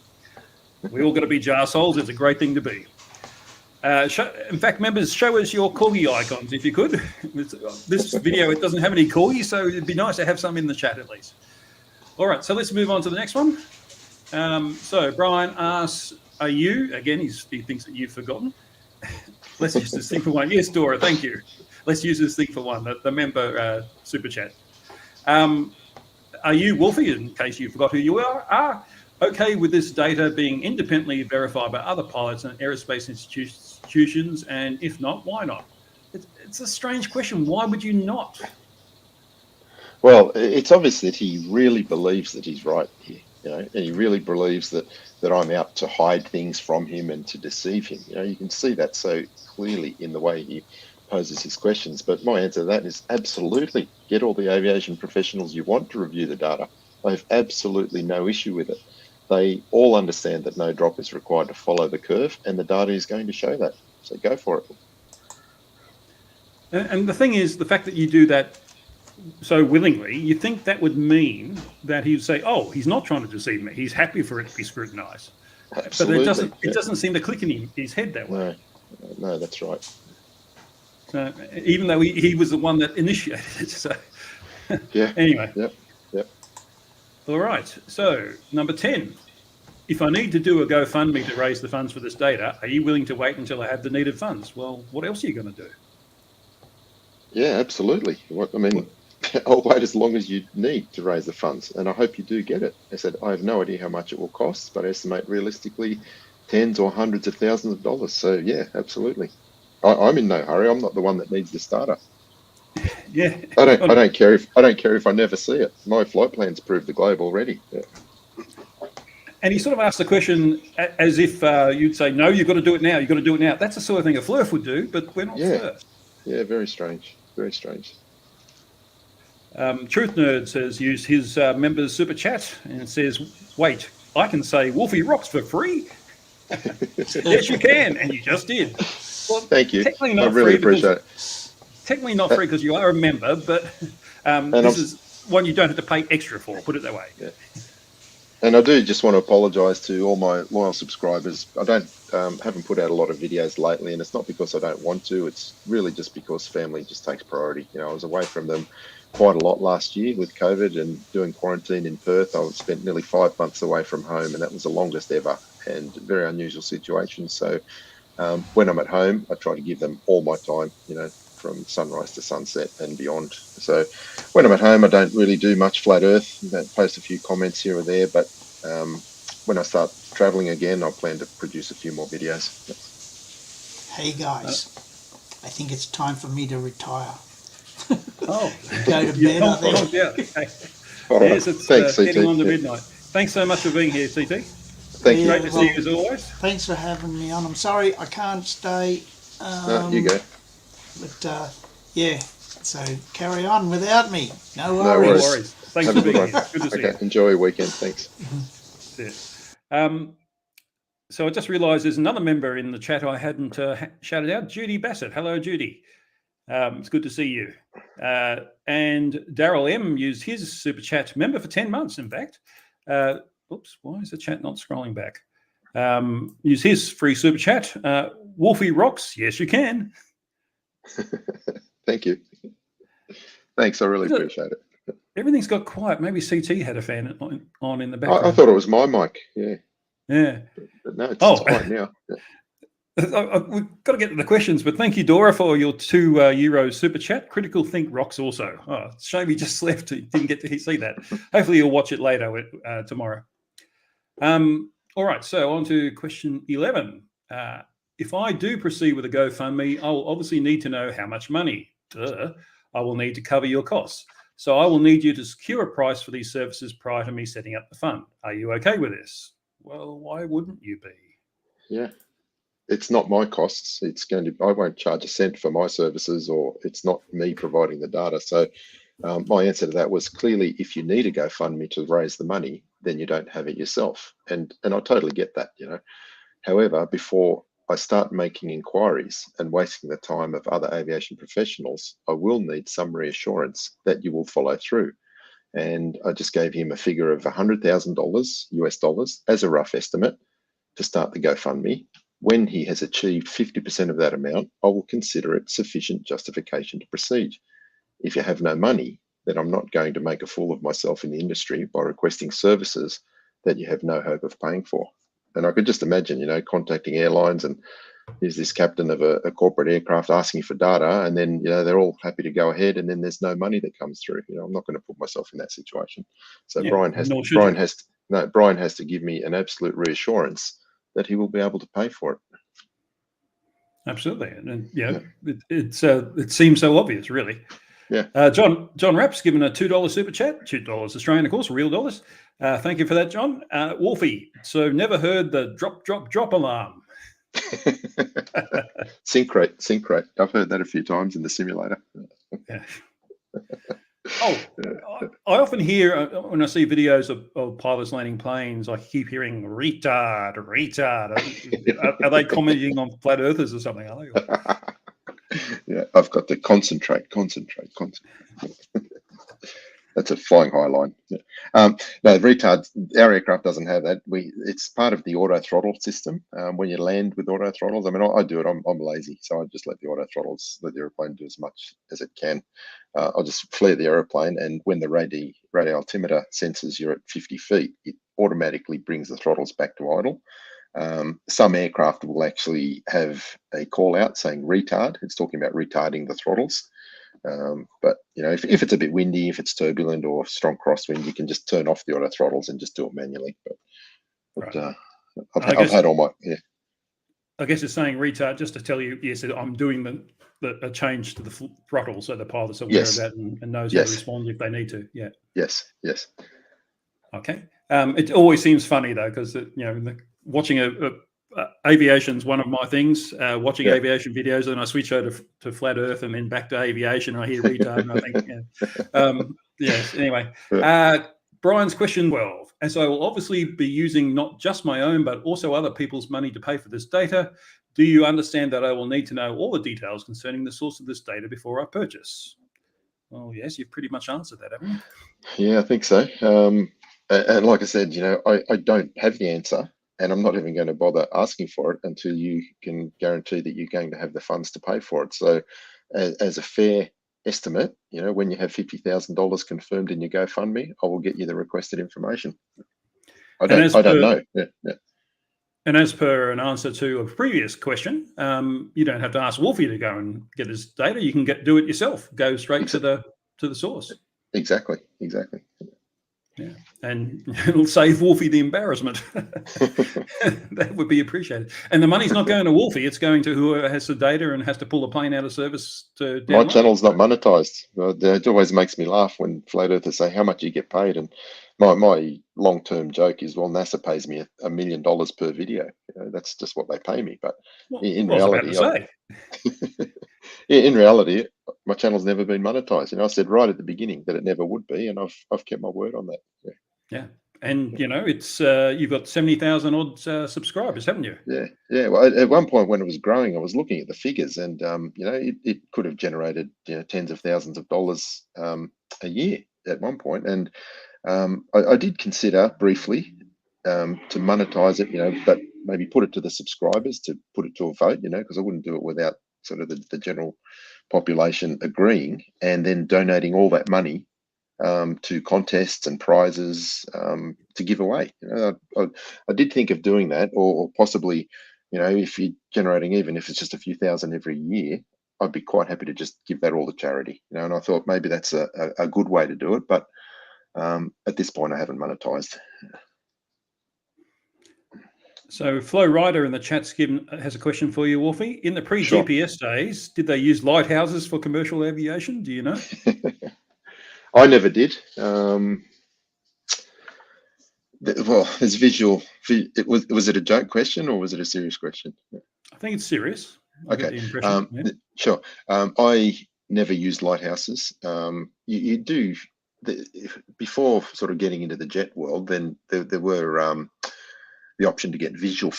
We all got to be jar souls. It's a great thing to be. In fact, members, show us your corgi icons if you could. This video, it doesn't have any corgis, so it'd be nice to have some in the chat at least. All right, so let's move on to the next one. So Brian asks, are you, again, he thinks that you've forgotten, Let's use this thing for one. Yes, Dora, thank you. Let's use this thing for one, the member super chat. Are you, Wolfie, in case you forgot who you are okay with this data being independently verified by other pilots and aerospace institutions? And if not, why not? It's a strange question. Why would you not? Well, it's obvious that he really believes that he's right here, and he really believes that I'm out to hide things from him and to deceive him. You can see that so clearly in the way he poses his questions. But my answer to that is absolutely. Get all the aviation professionals you want to review the data. I have absolutely no issue with it. They all understand that no drop is required to follow the curve, and the data is going to show that. So go for it. And the thing is, the fact that you do that so willingly, you think that would mean that he would say, oh, he's not trying to deceive me. He's happy for it to be scrutinized. Absolutely. But it doesn't seem to click in his head that way. No, that's right. So even though he was the one that initiated it. So yeah. Anyway. Yep. All right. So number 10, if I need to do a GoFundMe to raise the funds for this data, are you willing to wait until I have the needed funds? Well, what else are you going to do? Yeah, absolutely. I'll wait as long as you need to raise the funds, and I hope you do get it. I said, I have no idea how much it will cost, but I estimate realistically tens or hundreds of thousands of dollars. So yeah, absolutely. I'm in no hurry. I'm not the one that needs this data. Yeah. I don't care if I never see it. My flight plans prove the globe already. Yeah. And he sort of asked the question as if you'd say, no, you've got to do it now. You've got to do it now. That's the sort of thing a Flurf would do, but we're not Flurf. Yeah, very strange. Very strange. Truth Nerd says use his members super chat and says, wait, I can say Wolfie rocks for free? Yes, you can, and you just did. Well, thank you. I really appreciate it. Technically not free because you are a member, but this is one you don't have to pay extra for, put it that way. Yeah. And I do just want to apologise to all my loyal subscribers. I haven't put out a lot of videos lately, and it's not because I don't want to. It's really just because family just takes priority. I was away from them quite a lot last year with COVID and doing quarantine in Perth. I spent nearly 5 months away from home, and that was the longest ever and very unusual situation. So when I'm at home, I try to give them all my time, from sunrise to sunset and beyond. So when I'm at home, I don't really do much flat earth. I post a few comments here or there, but when I start traveling again, I plan to produce a few more videos. Hey guys, I think it's time for me to retire. Oh, go to bed, I think. Yeah. Okay. Right. Yes, it's Thanks, getting on to CT. midnight. Thanks so much for being here, CT. Thank you. Great to see you as always. Thanks for having me on. I'm sorry I can't stay. No, you go. But yeah, so carry on without me. No No worries. No worries. Thanks Have for a good being one. here. Good to see Okay, you. enjoy your weekend. Thanks. That's it. So I just realised there's another member in the chat I hadn't shouted out, Judy Bassett. Hello, Judy. It's good to see you. And Daryl M used his super chat, member for 10 months, in fact. Oops, why is the chat not scrolling back? Use his free super chat. Wolfie rocks. Yes, you can. Thank you. Thanks, I really appreciate it. Everything's got quiet. Maybe CT had a fan on in the background. I thought it was my mic. Yeah. Yeah. But no, it's quiet now. Yeah. We've got to get to the questions, but thank you, Dora, for your €2 super chat. Critical Think rocks also. Oh, shame he just left. He didn't get to see that. Hopefully you'll watch it later tomorrow. All right, so on to question 11. If I do proceed with a GoFundMe, I'll obviously need to know how much money. I will need to cover your costs. So I will need you to secure a price for these services prior to me setting up the fund. Are you okay with this? Well, why wouldn't you be? Yeah. It's not my costs. I won't charge a cent for my services, or it's not me providing the data. So my answer to that was clearly, if you need a GoFundMe to raise the money, then you don't have it yourself. And I totally get that, However, before I start making inquiries and wasting the time of other aviation professionals, I will need some reassurance that you will follow through. And I just gave him a figure of $100,000 US dollars as a rough estimate to start the GoFundMe. When he has achieved 50% of that amount, I will consider it sufficient justification to proceed. If you have no money, then I'm not going to make a fool of myself in the industry by requesting services that you have no hope of paying for. And I could just imagine, contacting airlines and here's this captain of a corporate aircraft asking for data, and then they're all happy to go ahead, and then there's no money that comes through. I'm not going to put myself in that situation. So Yeah, Brian has to give me an absolute reassurance that he will be able to pay for it. Absolutely, and it seems so obvious, really. Yeah. John Rapp's given a $2 super chat, $2 Australian, of course, real dollars. Thank you for that, John. Wolfie, so never heard the drop alarm. Sync rate. I've heard that a few times in the simulator. Yeah. I often hear when I see videos of pilots landing planes, I keep hearing retard. Are they commenting on flat earthers or something? Are they? Yeah, I've got to concentrate. That's a flying high line. Yeah. No, retard, our aircraft doesn't have that. It's part of the auto throttle system. When you land with auto throttles, I mean, I do it. I'm lazy, so I just let the auto throttles, let the airplane do as much as it can. I'll just flare the airplane, and when the radio altimeter senses you're at 50 feet, it automatically brings the throttles back to idle. Some aircraft will actually have a call out saying retard. It's talking about retarding the throttles. But if it's a bit windy, if it's turbulent or strong crosswind, you can just turn off the auto throttles and just do it manually. But Right. I've had all my I guess it's saying retard just to tell you, yes, I'm doing a change to the throttle, so the pilot's aware of that and knows how to respond if they need to. Yeah. Yes. Okay. It always seems funny though, because watching aviation's one of my things. Watching aviation videos, and I switch over to flat Earth and then back to aviation. And I hear retard, and I think, yes. Anyway, Brian's question 12. As I will obviously be using not just my own, but also other people's money to pay for this data, do you understand that I will need to know all the details concerning the source of this data before I purchase? Well, yes, you've pretty much answered that, haven't you? Yeah, I think so. And like I said, I don't have the answer. And I'm not even going to bother asking for it until you can guarantee that you're going to have the funds to pay for it. So as a fair estimate, when you have $50,000 confirmed in your GoFundMe, I will get you the requested information. I don't know. Yeah. And as per an answer to a previous question, you don't have to ask Wolfie to go and get his data. You can do it yourself. Go straight to the source. Exactly. Yeah, and it'll save Wolfie the embarrassment. That would be appreciated. And the money's not going to Wolfie; it's going to whoever has the data and has to pull the plane out of service to download. My channel's not monetized. It always makes me laugh when flat earthers say how much you get paid, and my long-term joke is, well, NASA pays me $1 million per video. That's just what they pay me. But in reality, in reality, my channel's never been monetized. I said right at the beginning that it never would be, and I've kept my word on that. Yeah. And it's you've got 70,000 odd subscribers, haven't you? Yeah. Well, at one point when it was growing, I was looking at the figures, and it could have generated tens of thousands of dollars a year at one point. And I did consider briefly to monetize it, but maybe put it to the subscribers, to put it to a vote, because I wouldn't do it without sort of the general population agreeing, and then donating all that money to contests and prizes to give away. I did think of doing that, or possibly, if you're generating, even if it's just a few thousand every year, I'd be quite happy to just give that all to charity. And I thought maybe that's a good way to do it, but at this point I haven't monetized. So Flo Ryder in the chat's has a question for you, Wolfie. In the pre-GPS days, did they use lighthouses for commercial aviation? Do you know? I never did. Well, there's visual. Was it a joke question or was it a serious question? I think it's serious. Okay. Sure. I never used lighthouses. You do before sort of getting into the jet world. Then there were the option to get visual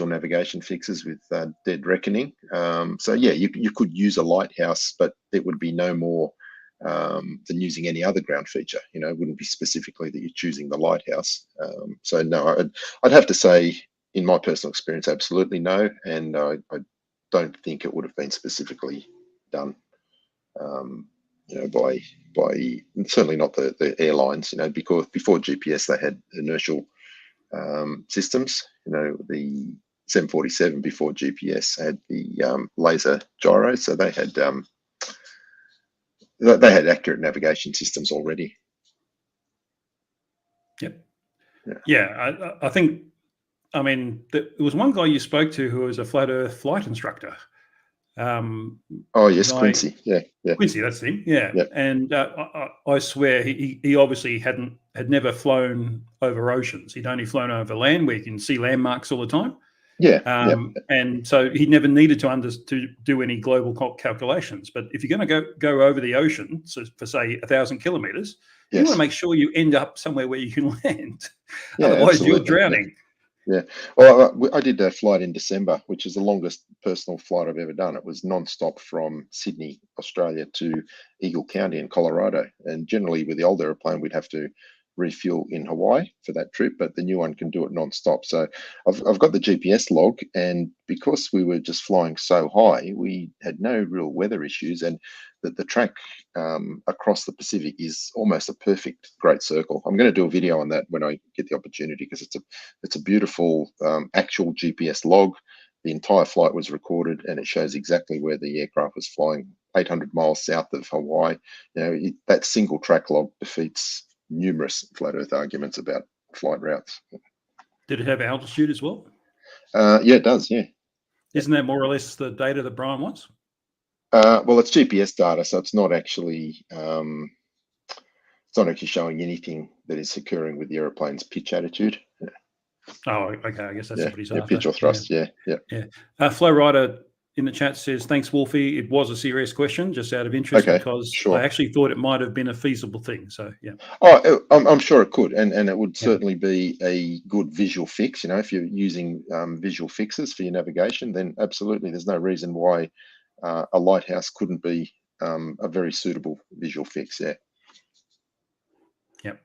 navigation fixes with dead reckoning. So yeah, you could use a lighthouse, but it would be no more than using any other ground feature. It wouldn't be specifically that you're choosing the lighthouse. So no, I'd have to say, in my personal experience, absolutely no, and I don't think it would have been specifically done. By certainly not the airlines. Because before GPS they had inertial systems. The 747 before GPS had the laser gyro, so they had accurate navigation systems already. Yep. Yeah, I think, I mean, there was one guy you spoke to who was a flat Earth flight instructor. Oh yes, Quincy. Yeah. Quincy, that's him. Yeah, yep. And I swear he obviously had never flown over oceans. He'd only flown over land where you can see landmarks all the time. Yeah. And so he never needed to do any global calculations. But if you're going to go over the ocean, so for say 1,000 kilometers, you want to make sure you end up somewhere where you can land. Otherwise, absolutely. you're drowning. Yeah. Well, I did a flight in December, which is the longest personal flight I've ever done. It was non-stop from Sydney, Australia to Eagle County in Colorado. And generally with the old airplane, we'd have to refuel in Hawaii for that trip, but the new one can do it non-stop. So I've got the GPS log, and because we were just flying so high, we had no real weather issues, and the track across the Pacific is almost a perfect great circle. I'm going to do a video on that when I get the opportunity, because it's a beautiful actual GPS log. The entire flight was recorded, and it shows exactly where the aircraft was flying, 800 miles south of Hawaii. That single track log defeats numerous flat Earth arguments about flight routes. Did it have altitude as well? Yeah, it does. Yeah. Isn't that more or less the data that Brian wants? Well, it's GPS data, so it's not actually showing anything that is occurring with the aeroplane's pitch attitude. Oh, okay. I guess that's what he's after. Pitch or thrust. Yeah. Flow Rider in the chat says, thanks, Wolfie. It was a serious question, just out of interest, because I actually thought it might have been a feasible thing. So, yeah. Oh, I'm sure it could. And it would certainly be a good visual fix. If you're using visual fixes for your navigation, then absolutely there's no reason why a lighthouse couldn't be a very suitable visual fix. Yeah. Yep.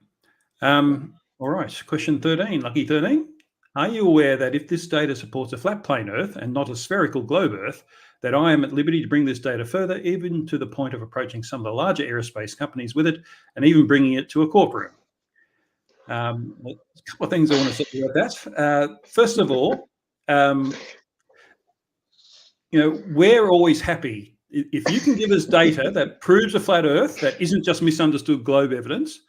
All right. Question 13, Lucky 13. Are you aware that if this data supports a flat plane Earth and not a spherical globe Earth, that I am at liberty to bring this data further, even to the point of approaching some of the larger aerospace companies with it, and even bringing it to a courtroom? A couple of things I want to say about that. First of all, we're always happy. If you can give us data that proves a flat Earth, that isn't just misunderstood globe evidence,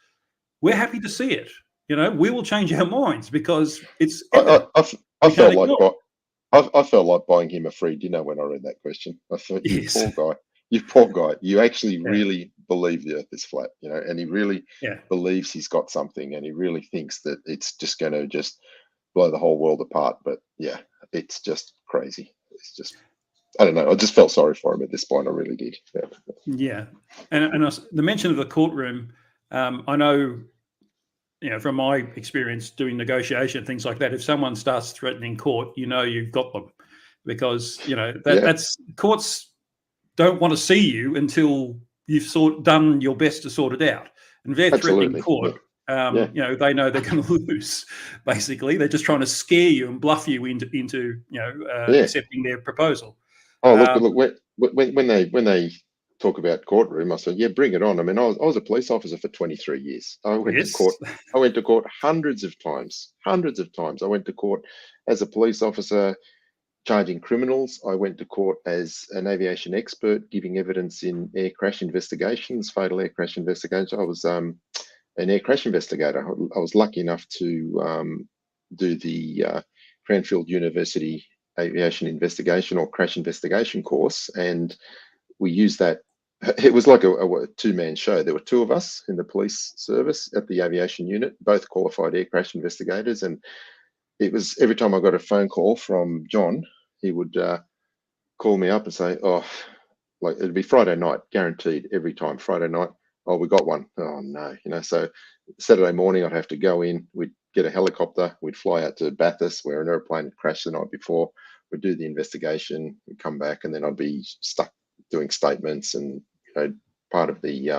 we're happy to see it. We will change our minds, because it's. I felt like buying him a free dinner when I read that question. I thought, you poor guy, you actually really believe the Earth is flat, and he really believes he's got something, and he really thinks that it's just going to just blow the whole world apart. But yeah, it's just crazy. It's just, I don't know. I just felt sorry for him at this point. I really did. Yeah. And the mention of the courtroom, I know, from my experience doing negotiation, things like that, if someone starts threatening court, you've got them, because, that's courts don't want to see you until you've done your best to sort it out. And if they're threatening court, they know they're going to lose. Basically, they're just trying to scare you and bluff you into accepting their proposal. Oh, look! When they talk about courtroom, I said, yeah, bring it on. I mean, I was a police officer for 23 years. I went to court hundreds of times. I went to court as a police officer charging criminals. I went to court as an aviation expert giving evidence in air crash investigations, fatal air crash investigations. I was an air crash investigator. I was lucky enough to do the Cranfield University aviation investigation or crash investigation course, and we used that. It was like a two-man show. There were two of us in the police service at the aviation unit, both qualified air crash investigators. And it was every time I got a phone call from John, he would call me up and say, it'd be Friday night, guaranteed every time. Friday night, we got one. Oh no, so Saturday morning I'd have to go in, we'd get a helicopter, we'd fly out to Bathurst where an airplane had crashed the night before, we'd do the investigation, we'd come back, and then I'd be stuck doing statements and part of the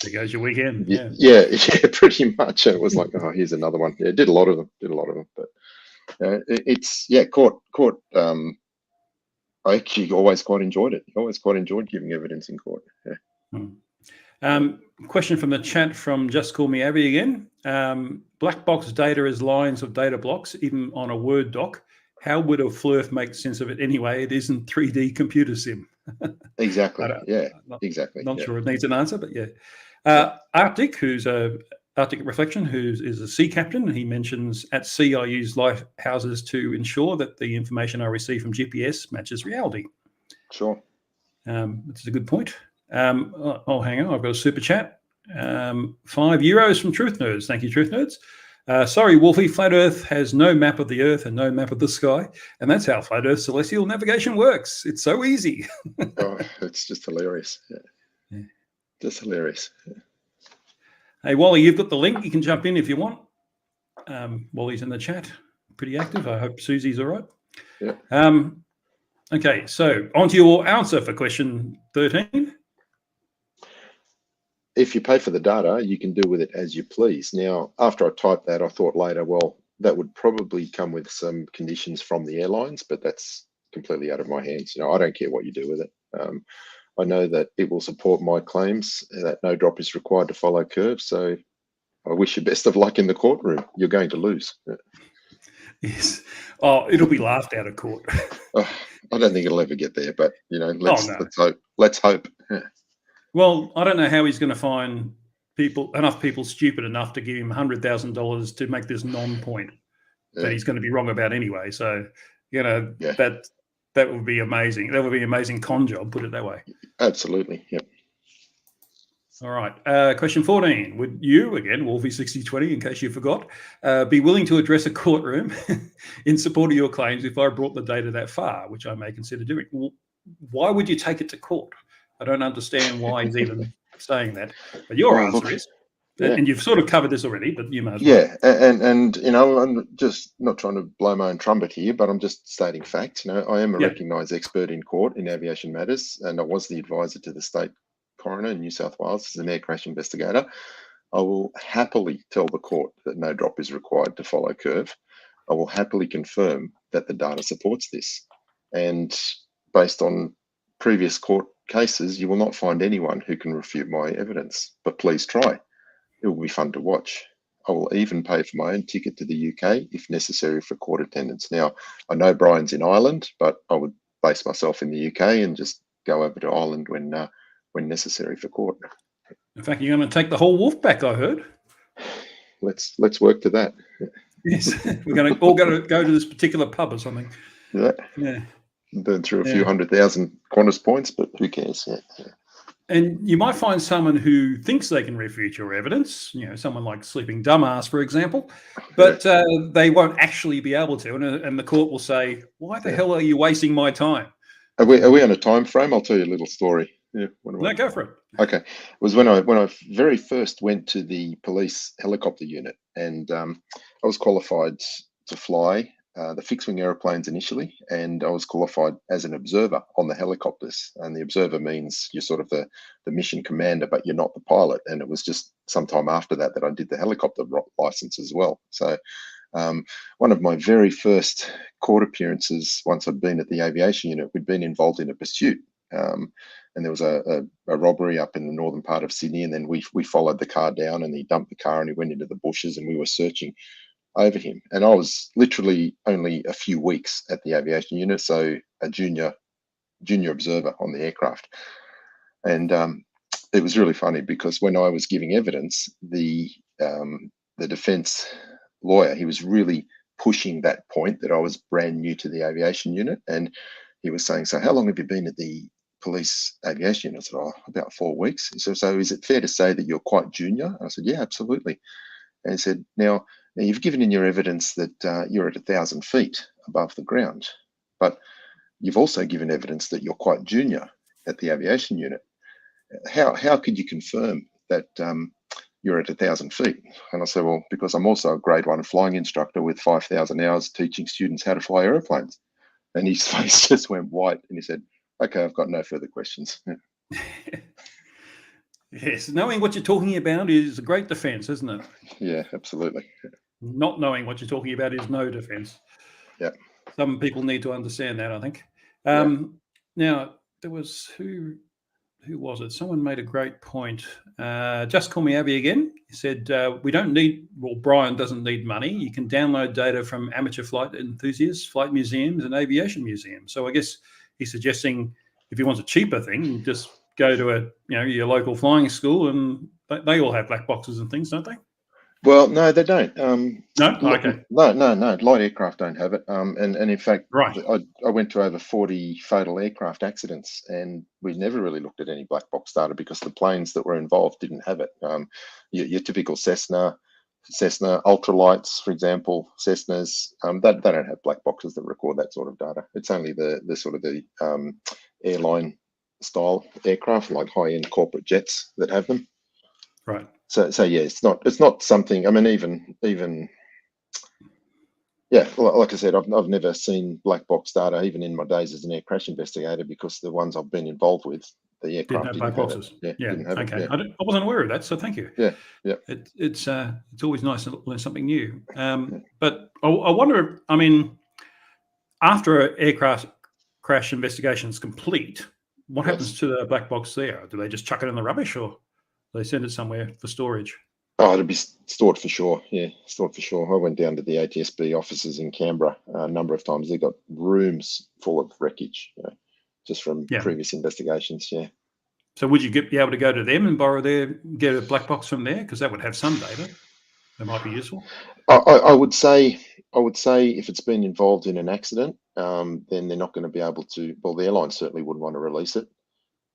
there goes your weekend. Yeah, pretty much. And it was like, here's another one. Yeah, did a lot of them, but it's court. I actually always quite enjoyed it. Always quite enjoyed giving evidence in court. Question from the chat from Just Call Me Abby again. Black box data is lines of data blocks, even on a Word doc. how would a flurf make sense of it anyway? It isn't 3D computer sim. Exactly. Yeah. Not, Exactly. Not yeah. sure it needs an answer, but yeah. Arctic, who's Arctic Reflection, who is a sea captain, he mentions, at sea I use lighthouses to ensure that the information I receive from GPS matches reality. Sure. Which is a good point. Hang on, I've got a super chat. €5 from Truth Nerds. Thank you, Truth Nerds. Sorry, Wolfie, Flat Earth has no map of the Earth and no map of the sky. And that's how Flat Earth celestial navigation works. It's so easy. Oh, it's just hilarious. Yeah. Just hilarious. Yeah. Hey, Wally, you've got the link. You can jump in if you want. Wally's in the chat. Pretty active. I hope Susie's all right. Yeah. Okay, so on to your answer for question 13. If you pay for the data, you can do with it as you please. Now, after I typed that, I thought later, well, that would probably come with some conditions from the airlines, but that's completely out of my hands. I don't care what you do with it. I know that it will support my claims that no drop is required to follow curve. So I wish you best of luck in the courtroom. You're going to lose. Yeah. Yes. Oh, it'll be laughed out of court. I don't think it'll ever get there, but let's hope. Let's hope. Yeah. Well, I don't know how he's going to find enough people stupid enough to give him $100,000 to make this non-point that he's going to be wrong about anyway. So, that would be amazing. That would be an amazing con job, put it that way. Absolutely. Yep. All right. Question 14. Would you, again, Wolfie6020, in case you forgot, be willing to address a courtroom in support of your claims if I brought the data that far, which I may consider doing? Why would you take it to court? I don't understand why he's even saying that. But your answer is, and you've sort of covered this already, but you might as well. Yeah, and I'm just not trying to blow my own trumpet here, but I'm just stating facts. I am a recognised expert in court in aviation matters, and I was the advisor to the state coroner in New South Wales as an air crash investigator. I will happily tell the court that no drop is required to follow curve. I will happily confirm that the data supports this. And based on previous court cases, you will not find anyone who can refute my evidence, but please try. It will be fun to watch. I will even pay for my own ticket to the UK if necessary for court attendance. Now, I know Brian's in Ireland, but I would base myself in the UK and just go over to Ireland when necessary for court. In fact, you're going to take the whole wolf back, I heard. Let's work to that. Yes, we're going to all go to this particular pub or something. Yeah. Burn through a few 100,000 Qantas points, but who cares? Yeah. And you might find someone who thinks they can refute your evidence, someone like Sleeping Dumbass, for example, but they won't actually be able to. And the court will say, why the hell are you wasting my time? Are we on a time frame? I'll tell you a little story. Yeah. No, go for it. Okay. It was when I very first went to the police helicopter unit, and I was qualified to fly the fixed-wing aeroplanes initially, and I was qualified as an observer on the helicopters. And the observer means you're sort of the mission commander, but you're not the pilot. And it was just sometime after that I did the helicopter license as well. So one of my very first court appearances, once I'd been at the aviation unit, we'd been involved in a pursuit. And there was a robbery up in the northern part of Sydney, and then we followed the car down, and he dumped the car and he went into the bushes, and we were searching over him. And I was literally only a few weeks at the aviation unit, so a junior observer on the aircraft. And it was really funny because when I was giving evidence, the defense lawyer, he was really pushing that point that I was brand new to the aviation unit, and he was saying, so how long have you been at the police aviation unit? I said, about 4 weeks. He said, so is it fair to say that you're quite junior? And I said, yeah, absolutely. And he said, now you've given in your evidence that you're at 1,000 feet above the ground, but you've also given evidence that you're quite junior at the aviation unit. How could you confirm that you're at 1,000 feet? And I said, well, because I'm also a grade 1 flying instructor with 5,000 hours teaching students how to fly airplanes. And his face just went white, and he said, okay, I've got no further questions. Yes, knowing what you're talking about is a great defense, isn't it? Yeah, absolutely. Not knowing what you're talking about is no defense. Yeah. Some people need to understand that, I think. Now, there was who was it? Someone made a great point. Just call me Abby again. He said, we don't need, well, Brian doesn't need money. You can download data from amateur flight enthusiasts, flight museums, and aviation museums. So I guess he's suggesting if he wants a cheaper thing, just go to your local flying school, and they all have black boxes and things, don't they? Well, no, they don't. No? Okay. No. Light aircraft don't have it. And in fact, Right. I went to over 40 fatal aircraft accidents, and we never really looked at any black box data because the planes that were involved didn't have it. Your typical Cessna ultralights, for example, Cessnas, they don't have black boxes that record that sort of data. It's only the sort of the airline style aircraft, like high-end corporate jets, that have them. Right. So yeah, it's not something. I mean, even yeah, like I said, I've never seen black box data, even in my days as an air crash investigator, because the ones I've been involved with, the aircraft didn't have black boxes. Yeah. Didn't have it, okay. yeah. I wasn't aware of that, so thank you. Yeah. It's always nice to learn something new. But I wonder, I mean, after an aircraft crash investigation is complete, what happens to the black box there? Do they just chuck it in the rubbish, or do they send it somewhere for storage? Oh, it'll be stored for sure. Yeah, stored for sure. I went down to the ATSB offices in Canberra a number of times. They've got rooms full of wreckage, just from previous investigations. Yeah. So would you be able to go to them and get a black box from there? Because that would have some data that might be useful. I would say if it's been involved in an accident, then they're not going to be able to. Well, the airline certainly wouldn't want to release it.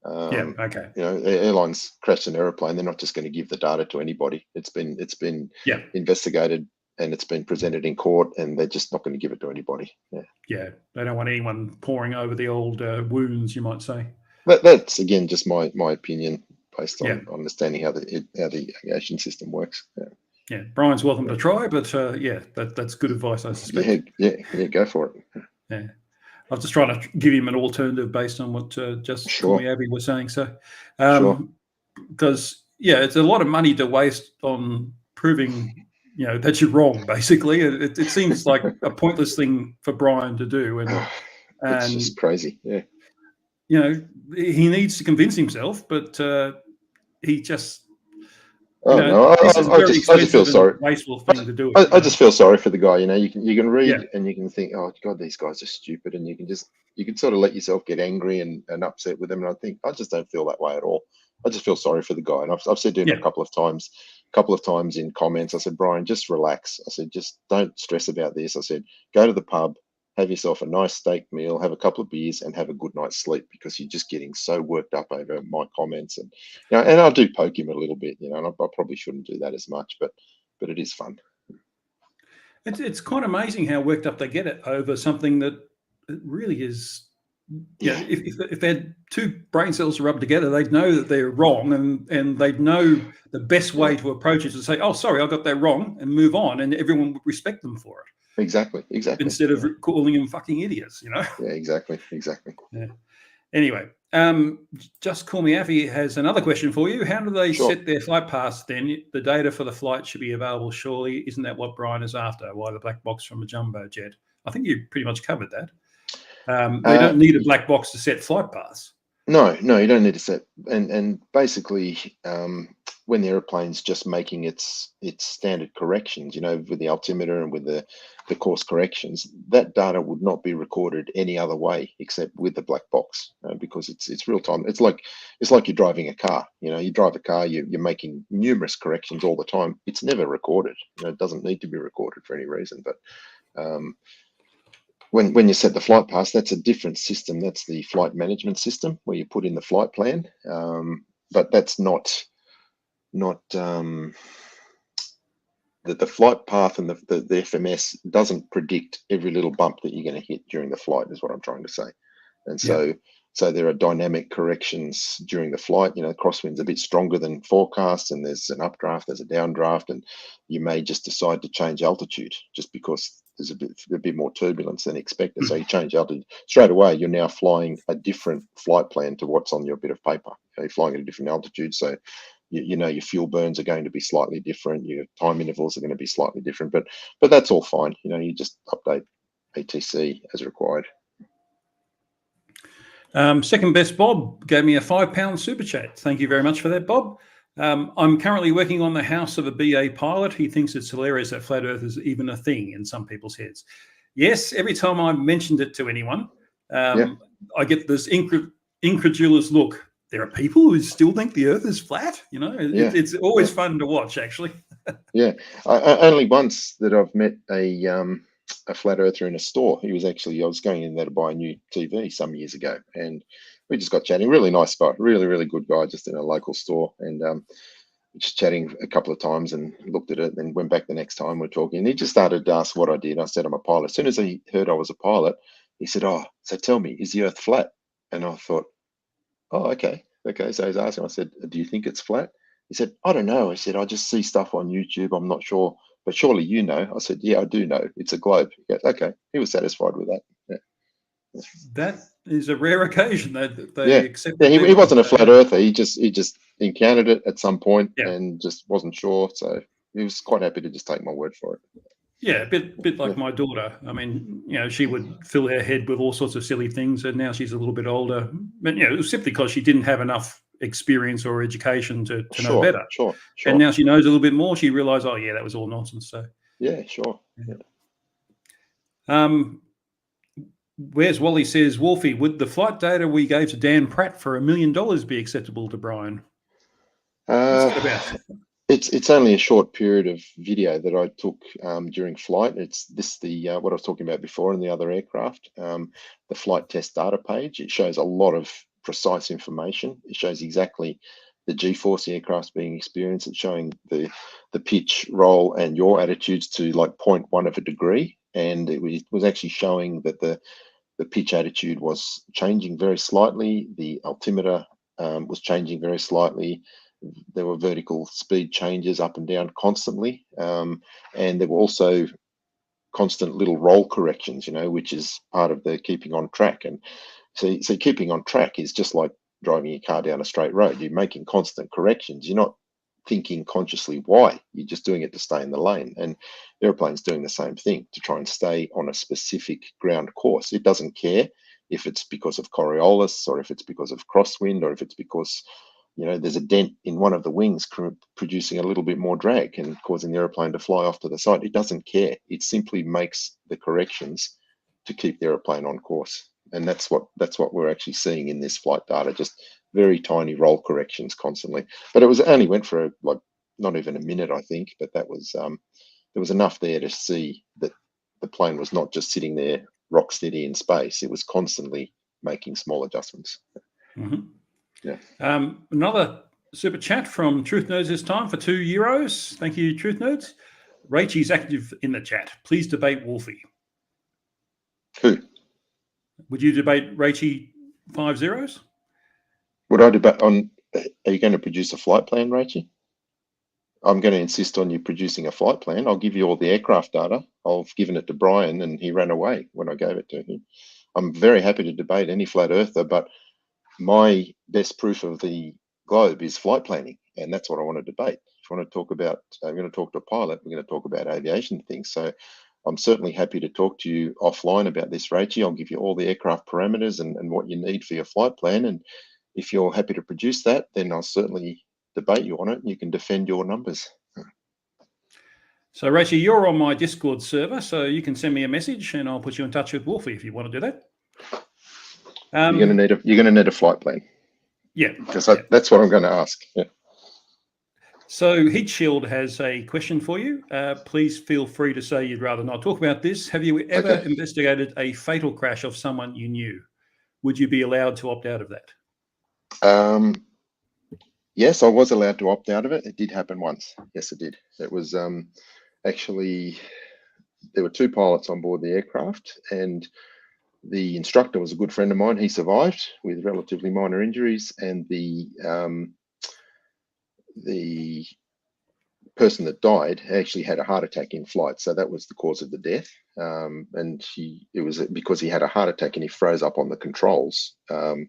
Okay. Airlines crash an aeroplane. They're not just going to give the data to anybody. It's been investigated and it's been presented in court, and they're just not going to give it to anybody. Yeah. They don't want anyone poring over the old wounds, you might say. That's again just my opinion based on understanding how the aviation system works. Yeah. Brian's welcome to try, but that's good advice, I suspect. Yeah, go for it. Yeah. I was just trying to give him an alternative based on what just Abby was saying. So, because it's a lot of money to waste on proving, that you're wrong. Basically, it seems like a pointless thing for Brian to do, and it's just crazy. Yeah, he needs to convince himself, but he just. I just feel sorry. Wasteful thing to do. I just feel sorry for the guy. You can read and you can think, oh God, these guys are stupid, and you can sort of let yourself get angry and upset with them. And I just don't feel that way at all. I just feel sorry for the guy, and I've said to him a couple of times in comments. I said, Brian, just relax. I said, just don't stress about this. I said, go to the pub, have yourself a nice steak meal, have a couple of beers, and have a good night's sleep, because you're just getting so worked up over my comments. And and I do poke him a little bit, and I probably shouldn't do that as much, but it is fun. It's quite amazing how worked up they get it over something that really is. If they had two brain cells to rub together, they'd know that they're wrong, and they'd know the best way to approach it is to say, "Oh, sorry, I got that wrong," and move on, and everyone would respect them for it. Exactly. Instead of calling them fucking idiots, Yeah, exactly. Yeah. Anyway, Just Call Me Avi has another question for you. How do they set their flight paths then? The data for the flight should be available, surely. Isn't that what Brian is after? Why the black box from a jumbo jet? I think you pretty much covered that. They don't need a black box to set flight paths. No, you don't need to set. And basically, when the airplane's just making its standard corrections, with the altimeter and with the course corrections, that data would not be recorded any other way except with the black box, because it's real time. It's like you're driving a car. You drive a car, you're making numerous corrections all the time. It's never recorded. It doesn't need to be recorded for any reason. But when you set the flight path, that's a different system. That's the flight management system where you put in the flight plan. But that's not the flight path, and the FMS doesn't predict every little bump that you're going to hit during the flight, is what I'm trying to say. And so there are dynamic corrections during the flight. Crosswind's a bit stronger than forecast, and there's an updraft, there's a downdraft, and you may just decide to change altitude just because there's a bit more turbulence than expected. So you change altitude straight away. You're now flying a different flight plan to what's on your bit of paper. You're flying at a different altitude, so your fuel burns are going to be slightly different. Your time intervals are going to be slightly different, but that's all fine. You just update ATC as required. Second best Bob gave me a £5 super chat. Thank you very much for that, Bob. I'm currently working on the house of a BA pilot. He thinks it's hilarious that flat Earth is even a thing in some people's heads. Yes, every time I mentioned it to anyone, I get this incredulous look. There are people who still think the Earth is flat. You know, it's always fun to watch, actually. I only once that I've met a flat earther in a store. He was actually, I was going in there to buy a new TV some years ago, and we just got chatting. Really nice guy, really good guy, just in a local store, and just chatting a couple of times and looked at it, and then went back the next time we're talking, and he just started to ask what I did. I said I'm a pilot. As soon as he heard I was a pilot, he said, "Oh, so tell me, is the Earth flat?" And I thought, "Oh, okay." So he's asking. I said, "Do you think it's flat?" He said, "I don't know." I said, "I just see stuff on YouTube. I'm not sure, but surely you know." I said, "Yeah, I do know. It's a globe." He goes, "Okay." He was satisfied with that. That is a rare occasion that they accept. Yeah, he wasn't a flat earther. He just encountered it at some point and just wasn't sure. So he was quite happy to just take my word for it. Yeah, a bit like my daughter. I mean, you know, she would fill her head with all sorts of silly things, and now she's a little bit older. But you know, it was simply because she didn't have enough experience or education to know better. Sure. And now she knows a little bit more. She realised, oh yeah, that was all nonsense. So yeah, sure. Where's Wally says, Wolfie, would the flight data we gave to Dan Pratt for $1 million be acceptable to Brian? What's that about? It's only a short period of video that I took during flight. It's what I was talking about before in the other aircraft, the flight test data page. It shows a lot of precise information. It shows exactly the G-force the aircraft's being experienced. It's showing the pitch, roll, and yaw attitudes to like 0.1 of a degree, and it was actually showing that the pitch attitude was changing very slightly. The altimeter was changing very slightly. There were vertical speed changes up and down constantly, and there were also constant little roll corrections, you know, which is part of the keeping on track. And so keeping on track is just like driving your car down a straight road. You're making constant corrections. You're not thinking consciously why. You're just doing it to stay in the lane. And the airplane's doing the same thing to try and stay on a specific ground course. It doesn't care if it's because of Coriolis, or if it's because of crosswind, or if it's because, you know, there's a dent in one of the wings producing a little bit more drag and causing the airplane to fly off to the side. It doesn't care. It simply makes the corrections to keep the airplane on course. And that's what we're actually seeing in this flight data, just very tiny roll corrections constantly. But it only went for like not even a minute, I think, but that was there was enough there to see that the plane was not just sitting there rock steady in space. It was constantly making small adjustments. Yeah. Another super chat from Truth Nerds this time for €2. Thank you, Truth Nerds. Rachel's active in the chat. Please debate Wolfie. Who? Would you debate Rachel 50? Would I debate on? Are you going to produce a flight plan, Rachel? I'm going to insist on you producing a flight plan. I'll give you all the aircraft data. I've given it to Brian, and he ran away when I gave it to him. I'm very happy to debate any flat earther, but my best proof of the globe is flight planning, and that's what I want to debate. If you want to talk about, I'm going to talk to a pilot, we're going to talk about aviation things. So I'm certainly happy to talk to you offline about this, Rachel. I'll give you all the aircraft parameters and what you need for your flight plan. And if you're happy to produce that, then I'll certainly debate you on it, and you can defend your numbers. So, Rachel, you're on my Discord server, so you can send me a message, and I'll put you in touch with Wolfie if you want to do that. You're going to need a flight plan. Yeah, because that's what I'm going to ask. Yeah. So Heat Shield has a question for you. Please feel free to say you'd rather not talk about this. Have you ever investigated a fatal crash of someone you knew? Would you be allowed to opt out of that? Yes, I was allowed to opt out of it. It did happen once. Yes, it did. It was actually, there were two pilots on board the aircraft, and the instructor was a good friend of mine. He survived with relatively minor injuries, and the person that died actually had a heart attack in flight, so that was the cause of the death. And it was because he had a heart attack and he froze up on the controls. The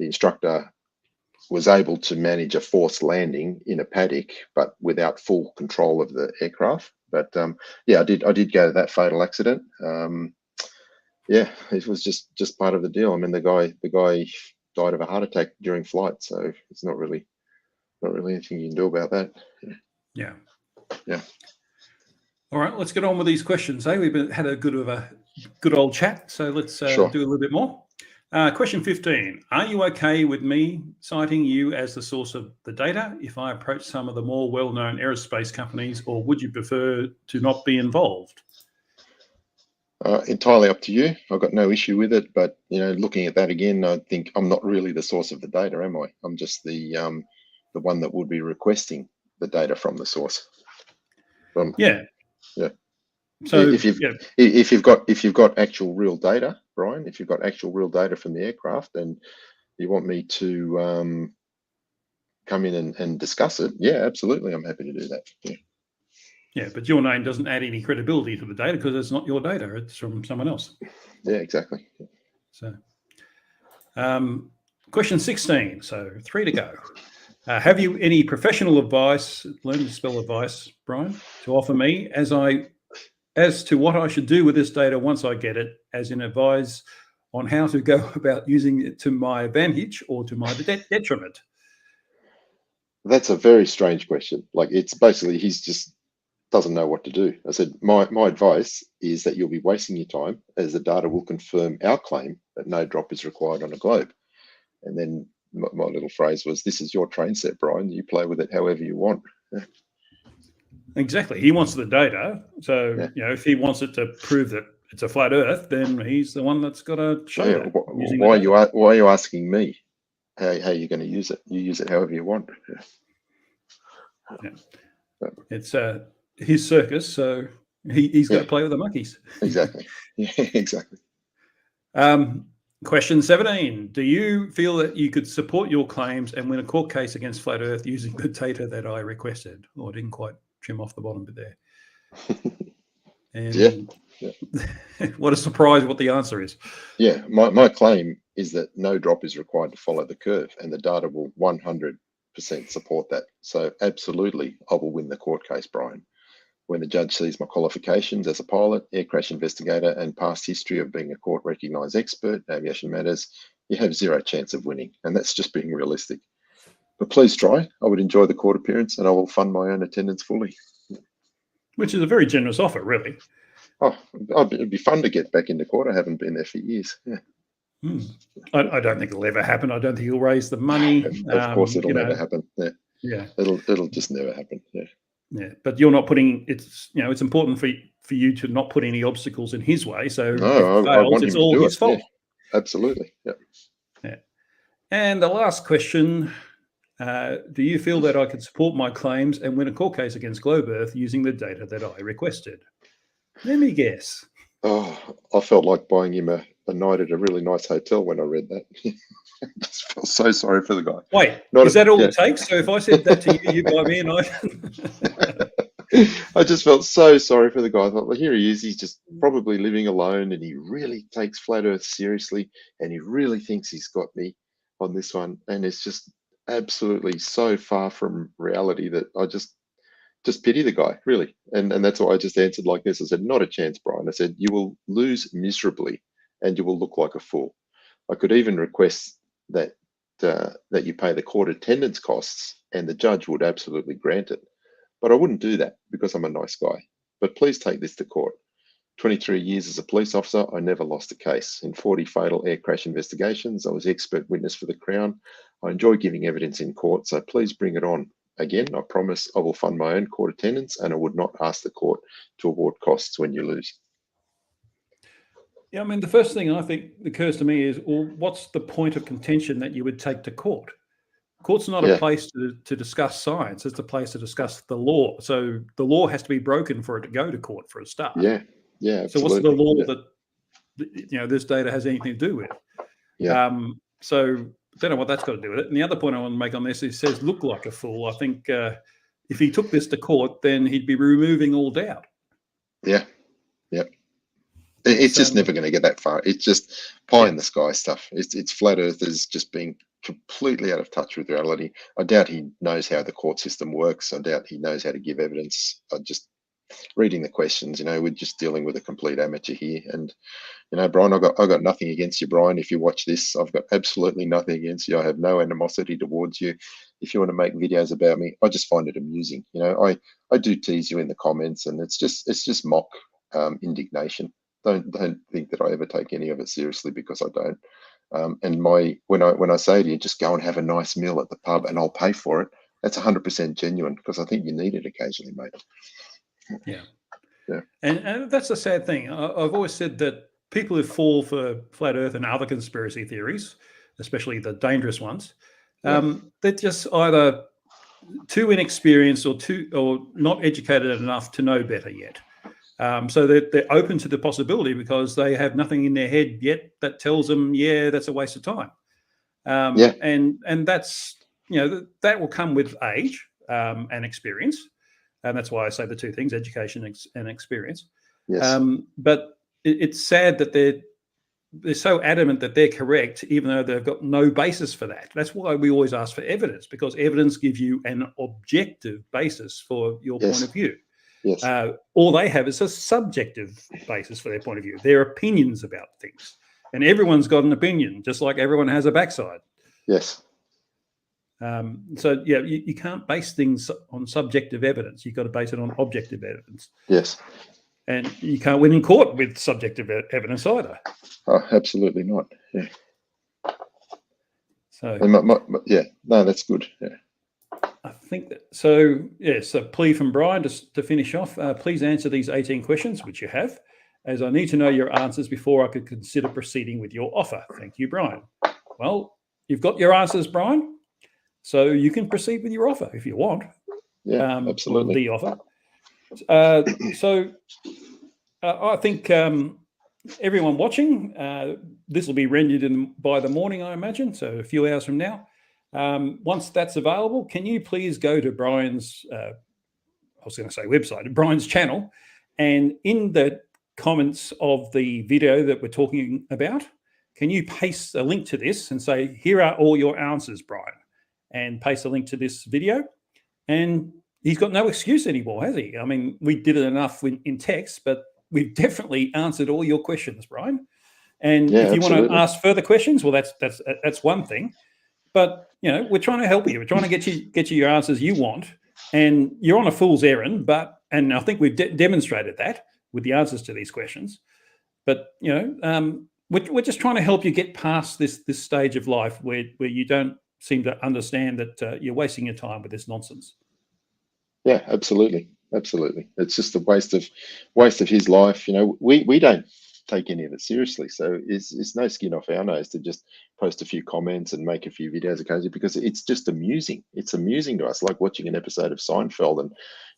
instructor was able to manage a forced landing in a paddock, but without full control of the aircraft. But yeah, I did go to that fatal accident. Yeah, it was just part of the deal. I mean, the guy died of a heart attack during flight, so it's not really not really anything you can do about that. Yeah. Yeah. All right, let's get on with these questions. We've had a good old chat, so let's Sure. do a little bit more. Question 15. Are you okay with me citing you as the source of the data if I approach some of the more well-known aerospace companies, or would you prefer to not be involved? Entirely up to you. I've got no issue with it, but looking at that again, I think I'm not really the source of the data, am I? I'm just the one that would be requesting the data from the source. Yeah. So if you've got actual real data, Brian, if you've got actual real data from the aircraft, and you want me to come in and discuss it, yeah, absolutely, I'm happy to do that. Yeah, but your name doesn't add any credibility to the data because it's not your data; it's from someone else. Yeah, exactly. So, question 16. So 3 to go. Have you any professional advice, learn to spell advice, Brian, to offer me as to what I should do with this data once I get it, as in advise on how to go about using it to my advantage or to my detriment? That's a very strange question. Like, it's basically he's just doesn't know what to do. I said, my advice is that you'll be wasting your time, as the data will confirm our claim that no drop is required on a globe. And then my little phrase was, this is your train set, Brian. You play with it however you want. Exactly. He wants the data. So, if he wants it to prove that it's a flat Earth, then he's the one that's got to show that. Why are you asking me how you're going to use it? You use it however you want. Yeah. It's his circus, so he's got to play with the monkeys. Exactly. Yeah, exactly. Question 17. Do you feel that you could support your claims and win a court case against Flat Earth using the data that I requested? Oh, I didn't quite trim off the bottom bit there. And what a surprise what the answer is. Yeah, my claim is that no drop is required to follow the curve, and the data will 100% support that. So absolutely, I will win the court case, Brian. When the judge sees my qualifications as a pilot, air crash investigator, and past history of being a court-recognised expert in aviation matters, you have zero chance of winning, and that's just being realistic. But please try. I would enjoy the court appearance, and I will fund my own attendance fully. Which is a very generous offer, really. Oh, it'd be fun to get back into court. I haven't been there for years. Yeah. I don't think it'll ever happen. I don't think he'll raise the money. Of course, it'll never happen. Yeah. It'll just never happen. Yeah, but you're not putting it's important for you to not put any obstacles in his way. So no, I want him to do his it. fault. Yeah, absolutely. Yeah. And the last question: do you feel that I could support my claims and win a court case against Globe Earth using the data that I requested? Let me guess. Oh, I felt like buying him a night at a really nice hotel when I read that. I just felt so sorry for the guy. Wait, is that all it takes? So if I said that to you, you buy me a night? I just felt so sorry for the guy. I thought, well, here he is. He's just probably living alone, and he really takes Flat Earth seriously, and he really thinks he's got me on this one. And it's just absolutely so far from reality that I just pity the guy, really. And that's why I just answered like this. I said, not a chance, Brian. I said, you will lose miserably, and you will look like a fool. I could even request that you pay the court attendance costs, and the judge would absolutely grant it. But I wouldn't do that because I'm a nice guy. But please take this to court. 23 years as a police officer, I never lost a case. In 40 fatal air crash investigations, I was expert witness for the Crown. I enjoy giving evidence in court, so please bring it on. Again, I promise I will fund my own court attendance, and I would not ask the court to award costs when you lose. Yeah, I mean, the first thing I think occurs to me is, well, what's the point of contention that you would take to court? Court's not a place to discuss science. It's a place to discuss the law. So the law has to be broken for it to go to court for a start. Yeah, absolutely. So what's the law that this data has anything to do with? Yeah. So I don't know what that's got to do with it. And the other point I want to make on this is, says look like a fool. I think if he took this to court, then he'd be removing all doubt. Yeah. It's just never going to get that far. It's just pie in the sky stuff. It's Flat Earthers just being completely out of touch with reality. I doubt he knows how the court system works. I doubt he knows how to give evidence. Just reading the questions, we're just dealing with a complete amateur here. And Brian, I got nothing against you, Brian. If you watch this, I've got absolutely nothing against you. I have no animosity towards you. if you want to make videos about me, I just find it amusing. You know, I do tease you in the comments, and it's just mock indignation. Don't think that I ever take any of it seriously, because I don't. And when I say to you, just go and have a nice meal at the pub and I'll pay for it, that's 100% genuine, because I think you need it occasionally, mate. Yeah. Yeah. And that's the sad thing. I've always said that people who fall for flat Earth and other conspiracy theories, especially the dangerous ones, they're just either too inexperienced or not educated enough to know better yet. So they're open to the possibility because they have nothing in their head yet that tells them, yeah, that's a waste of time. And that's, you know, that will come with age and experience. And that's why I say the two things, education and experience. Yes. But it's sad that they're so adamant that they're correct, even though they've got no basis for that. That's why we always ask for evidence, because evidence gives you an objective basis for your point of view. Yes. All they have is a subjective basis for their point of view, their opinions about things. And everyone's got an opinion, just like everyone has a backside. Yes. So, yeah, you can't base things on subjective evidence. You've got to base it on objective evidence. Yes. And you can't win in court with subjective evidence either. Oh, absolutely not. Yeah. So, yeah, no, that's good. Yeah. I think that, so, yes, a plea from Brian to finish off. Please answer these 18 questions, which you have, as I need to know your answers before I could consider proceeding with your offer. Thank you, Brian. Well, you've got your answers, Brian. So you can proceed with your offer if you want. Yeah, absolutely. The offer. I think everyone watching, this will be rendered by the morning, I imagine, so a few hours from now. Once that's available, can you please go to Brian's, I was going to say website, Brian's channel, and in the comments of the video that we're talking about, can you paste a link to this and say, here are all your answers, Brian? And paste a link to this video, and he's got no excuse anymore, has he? I mean, we did it enough in text, but we've definitely answered all your questions, Brian. And if you want to ask further questions, well, that's one thing. But you know, we're trying to help you. We're trying to get you your answers you want, and you're on a fool's errand. And I think we've demonstrated that with the answers to these questions. But you know, we're just trying to help you get past this stage of life where you don't seem to understand that you're wasting your time with this nonsense. Yeah, absolutely. It's just a waste of his life. You know, we don't take any of it seriously, so it's no skin off our nose to just post a few comments and make a few videos occasionally, because it's just amusing. It's amusing to us, like watching an episode of Seinfeld. And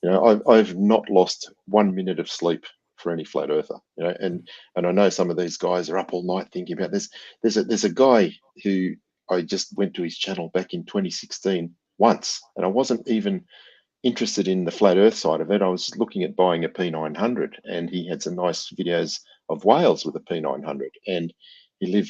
you know, I've not lost 1 minute of sleep for any flat earther. You know, and I know some of these guys are up all night thinking about this. There's a guy who I just went to his channel back in 2016 once, and I wasn't even interested in the flat earth side of it. I was looking at buying a P900, and he had some nice videos of whales with a P900, and he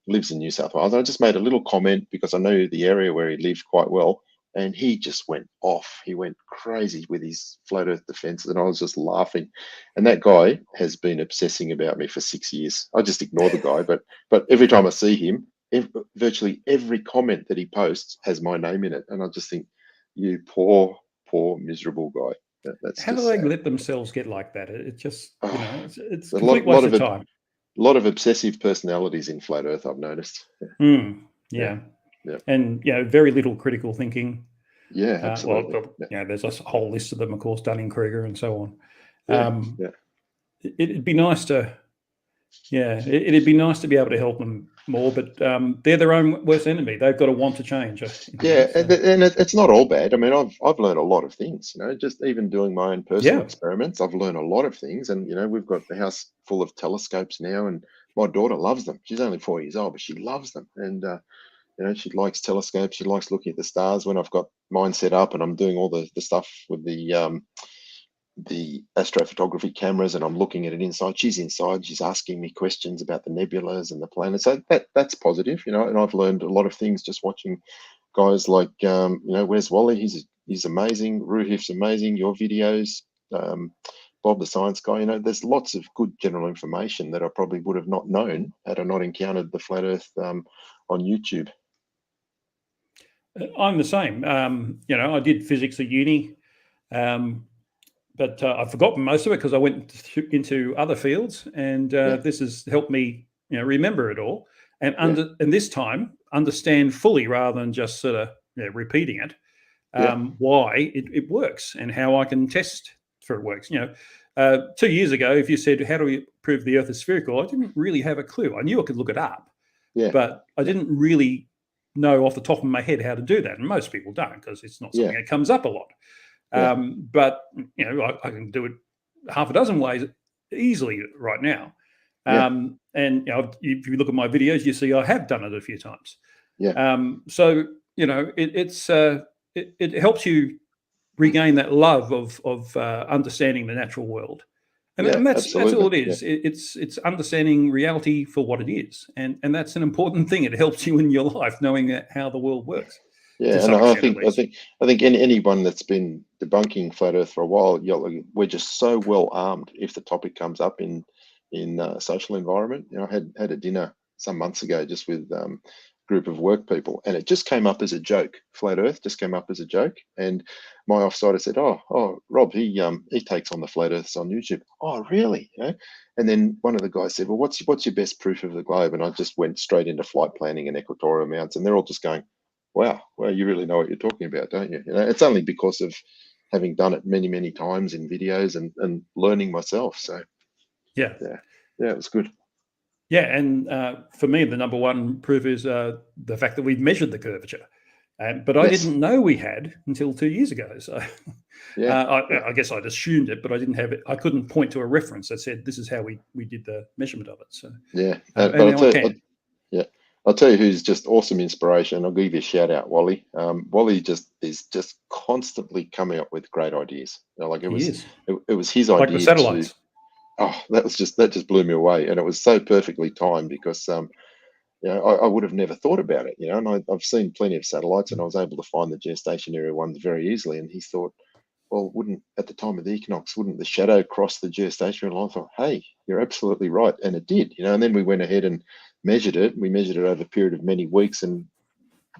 lives in New South Wales. I just made a little comment because I know the area where he lived quite well, and he just went off. He went crazy with his flat earth defense, and I was just laughing. And that guy has been obsessing about me for 6 years. I just ignore the guy, but every time I see him, virtually every comment that he posts has my name in it, and I just think, you poor miserable guy. That's how do they let themselves get like that? It just, you know, it's a complete waste of time. A lot of obsessive personalities in flat earth, I've noticed. Yeah. And you know, very little critical thinking. Yeah, absolutely. You know, there's a whole list of them, of course, Dunning-Kruger and so on. It'd be nice to, it'd be nice to be able to help them more, but they're their own worst enemy. They've got to want to change. And it's not all bad. I mean, I've learned a lot of things. You know, just even doing my own personal experiments, I've learned a lot of things. And you know, we've got the house full of telescopes now, and my daughter loves them. She's only 4 years old, but she loves them. And you know, she likes telescopes. She likes looking at the stars. When I've got mine set up and I'm doing all the stuff with the astrophotography cameras, and I'm looking at it inside, she's inside, she's asking me questions about the nebulas and the planets. So that's positive, you know. And I've learned a lot of things just watching guys like you know, where's Wally? He's amazing. Ruhif's amazing. Your videos, Bob the Science Guy. You know, there's lots of good general information that I probably would have not known had I not encountered the flat earth on YouTube. I'm the same. You know, I did physics at uni, but I've forgotten most of it because I went into other fields, and this has helped me, you know, remember it all and and this time understand fully rather than just sort of repeating it. Why it works and how I can test for it works. You know, 2 years ago, if you said, how do we prove the Earth is spherical? I didn't really have a clue. I knew I could look it up, but I didn't really know off the top of my head how to do that. And most people don't, because it's not something that comes up a lot. But, you know, I can do it half a dozen ways easily right now. And, you know, if you look at my videos, you see I have done it a few times. So, you know, it helps you regain that love of understanding the natural world, and that's all it is. It's understanding reality for what it is, and that's an important thing. It helps you in your life knowing how the world works. And I think anyone that's been debunking flat Earth for a while, we're just so well armed if the topic comes up in social environment. You know, I had a dinner some months ago just with group of work people, and it just came up as a joke. Flat Earth just came up as a joke, and my offsider said, "Oh, Rob, he takes on the flat Earths on YouTube." Oh, really? You know? And then one of the guys said, "Well, what's your best proof of the globe?" And I just went straight into flight planning and equatorial mounts, and they're all just going, "Wow, well, you really know what you're talking about, don't you?" You know, it's only because of having done it many times in videos and learning myself. So yeah, it was good. Yeah, and for me, the number one proof is the fact that we've measured the curvature, but I didn't know we had until 2 years ago. So I guess I'd assumed it, but I didn't have it. I couldn't point to a reference that said this is how we did the measurement of it. So but I'll tell you who's just awesome inspiration. I'll give you a shout out, Wally. Wally is just constantly coming up with great ideas. You know, like it was his idea. Like the satellites. That just blew me away, and it was so perfectly timed because you know, I would have never thought about it, you know, and I've seen plenty of satellites, and I was able to find the geostationary ones very easily. And he thought, well, at the time of the equinox, wouldn't the shadow cross the geostationary line? I thought, hey, you're absolutely right, and it did, you know. And then we went ahead and measured it. We measured it over a period of many weeks, and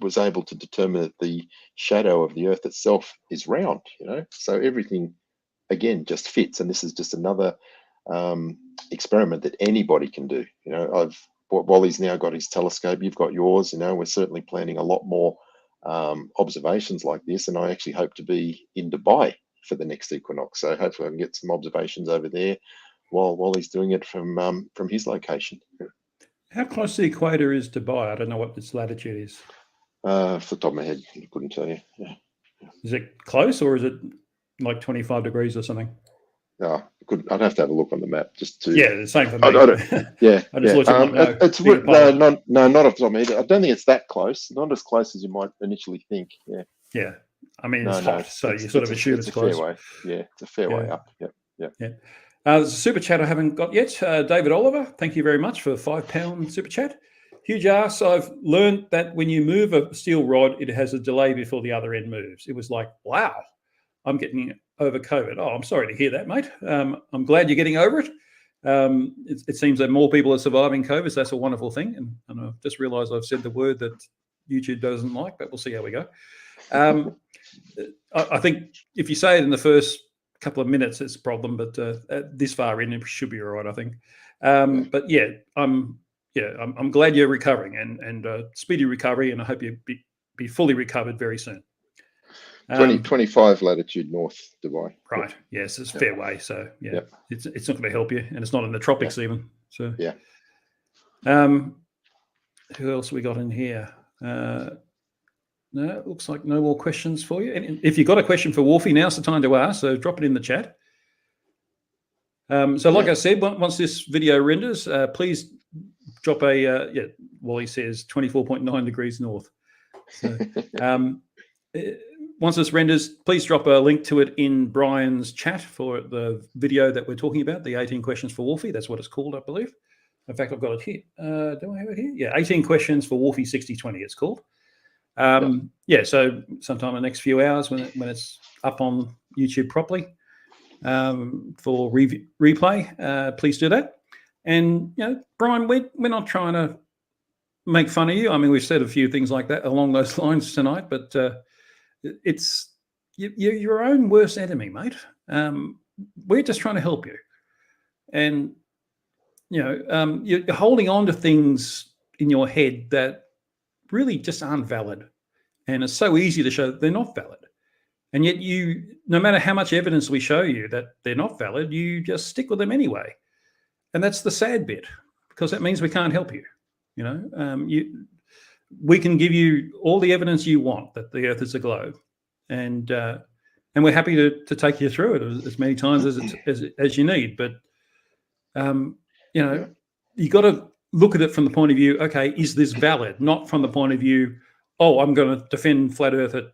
was able to determine that the shadow of the Earth itself is round, you know. So everything again just fits, and this is just another experiment that anybody can do. You know, Wally's now got his telescope, you've got yours. You know, we're certainly planning a lot more observations like this, and I actually hope to be in Dubai for the next equinox. So hopefully I can get some observations over there while Wally's doing it from his location. How close to the equator is Dubai? I don't know what its latitude is. Off the top of my head, I couldn't tell you. Is it close, or is it like 25 degrees or something? No, I'd have to have a look on the map just to. Yeah, the same for me. I just it's not off the top of my head. I don't think it's that close. Not as close as you might initially think. Yeah. I mean, it's hot, so you sort of assume it's close. Fair way. Yeah, it's a fair way up. Yeah. There's a super chat I haven't got yet. David Oliver, thank you very much for the £5 super chat. HUGH JARSZ, I've learned that when you move a steel rod, it has a delay before the other end moves. It was like, wow, I'm getting over COVID. Oh, I'm sorry to hear that, mate. I'm glad you're getting over it. It seems that more people are surviving COVID, so that's a wonderful thing. And I've just realised I've said the word that YouTube doesn't like, but we'll see how we go. I think if you say it in the first couple of minutes, it's a problem, but this far in, it should be all right, I think. But yeah, I'm glad you're recovering, and speedy recovery, and I hope you be fully recovered very soon. 25 latitude north Dubai. Right. Yes, it's fair way. So it's not going to help you, and it's not in the tropics even. So who else we got in here? No, it looks like no more questions for you. And if you've got a question for Wolfie, now's the time to ask. So drop it in the chat. So like I said, once this video renders, please drop a Wally says 24.9 degrees north. So, once this renders, please drop a link to it in Brian's chat for the video that we're talking about, the 18 questions for Wolfie. That's what it's called, I believe. In fact, I've got it here. Do I have it here? Yeah, 18 questions for Wolfie6020 it's called. So sometime in the next few hours when it's up on YouTube properly for replay, please do that. And, you know, Brian, we're not trying to make fun of you. I mean, we've said a few things like that along those lines tonight, but it's you're your own worst enemy, mate. We're just trying to help you, and you're holding on to things in your head that really just aren't valid, and it's so easy to show that they're not valid. And yet no matter how much evidence we show you that they're not valid, you just stick with them anyway. And that's the sad bit, because that means we can't help you. We can give you all the evidence you want that the Earth is a globe, and we're happy to take you through it as many times as you need. But you got to look at it from the point of view, okay, is this valid? Not from the point of view, oh, I'm going to defend flat Earth at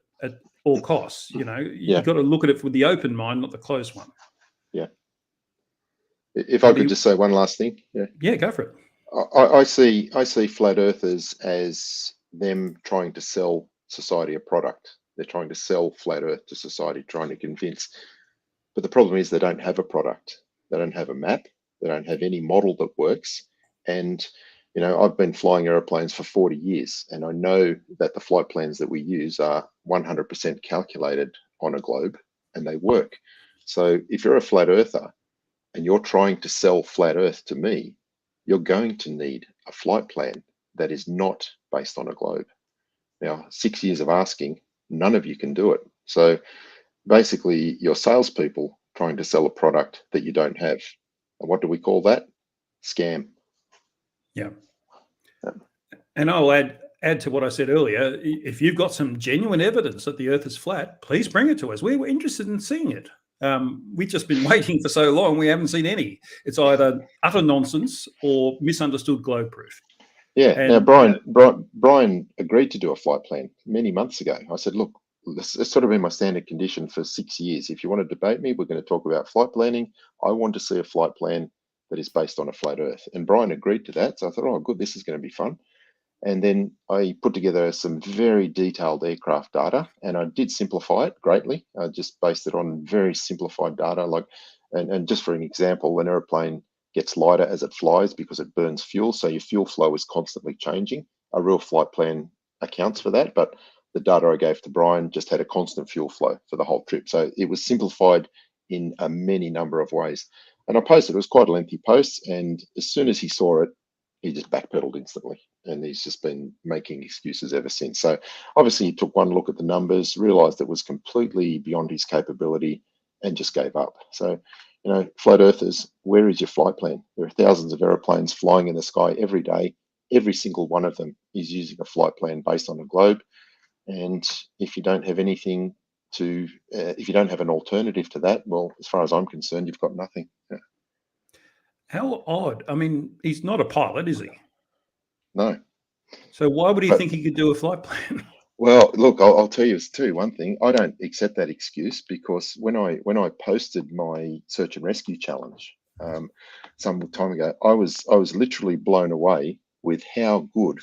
all costs. You've got to look at it with the open mind, not the closed one. Yeah. If I could just say one last thing. Yeah, go for it. I see flat earthers as them trying to sell society a product. They're trying to sell flat earth to society, trying to convince. But the problem is they don't have a product. They don't have a map. They don't have any model that works. And I've been flying airplanes for 40 years, and I know that the flight plans that we use are 100% calculated on a globe, and they work. So if you're a flat earther and you're trying to sell flat earth to me, you're going to need a flight plan that is not based on a globe. Now, 6 years of asking, none of you can do it. So basically, you're salespeople trying to sell a product that you don't have. And what do we call that? Scam. Yeah. And I'll add to what I said earlier. If you've got some genuine evidence that the Earth is flat, please bring it to us. We were interested in seeing it. We've just been waiting for so long. We haven't seen any. It's either utter nonsense or misunderstood globe proof. Yeah. And now, Brian agreed to do a flight plan many months ago. I said, look, it's sort of been my standard condition for 6 years. If you want to debate me, we're going to talk about flight planning. I want to see a flight plan that is based on a flat Earth. And Brian agreed to that. So I thought, oh, good, this is going to be fun. And then I put together some very detailed aircraft data, and I did simplify it greatly. I just based it on very simplified data. And just for an example, an airplane gets lighter as it flies because it burns fuel. So your fuel flow is constantly changing. A real flight plan accounts for that, but the data I gave to Brian just had a constant fuel flow for the whole trip. So it was simplified in a many number of ways. And I posted, it was quite a lengthy post. And as soon as he saw it, he just backpedaled instantly. And he's just been making excuses ever since. So obviously he took one look at the numbers, realized it was completely beyond his capability, and just gave up. So, flat earthers, where is your flight plan? There are thousands of aeroplanes flying in the sky every day. Every single one of them is using a flight plan based on a globe. And if you don't have anything if you don't have an alternative to that, well, as far as I'm concerned, you've got nothing. Yeah. How odd. I mean, he's not a pilot, is he? No. So why would he think he could do a flight plan? Well, look, I'll tell you one thing. I don't accept that excuse, because when I posted my search and rescue challenge some time ago, I was literally blown away with how good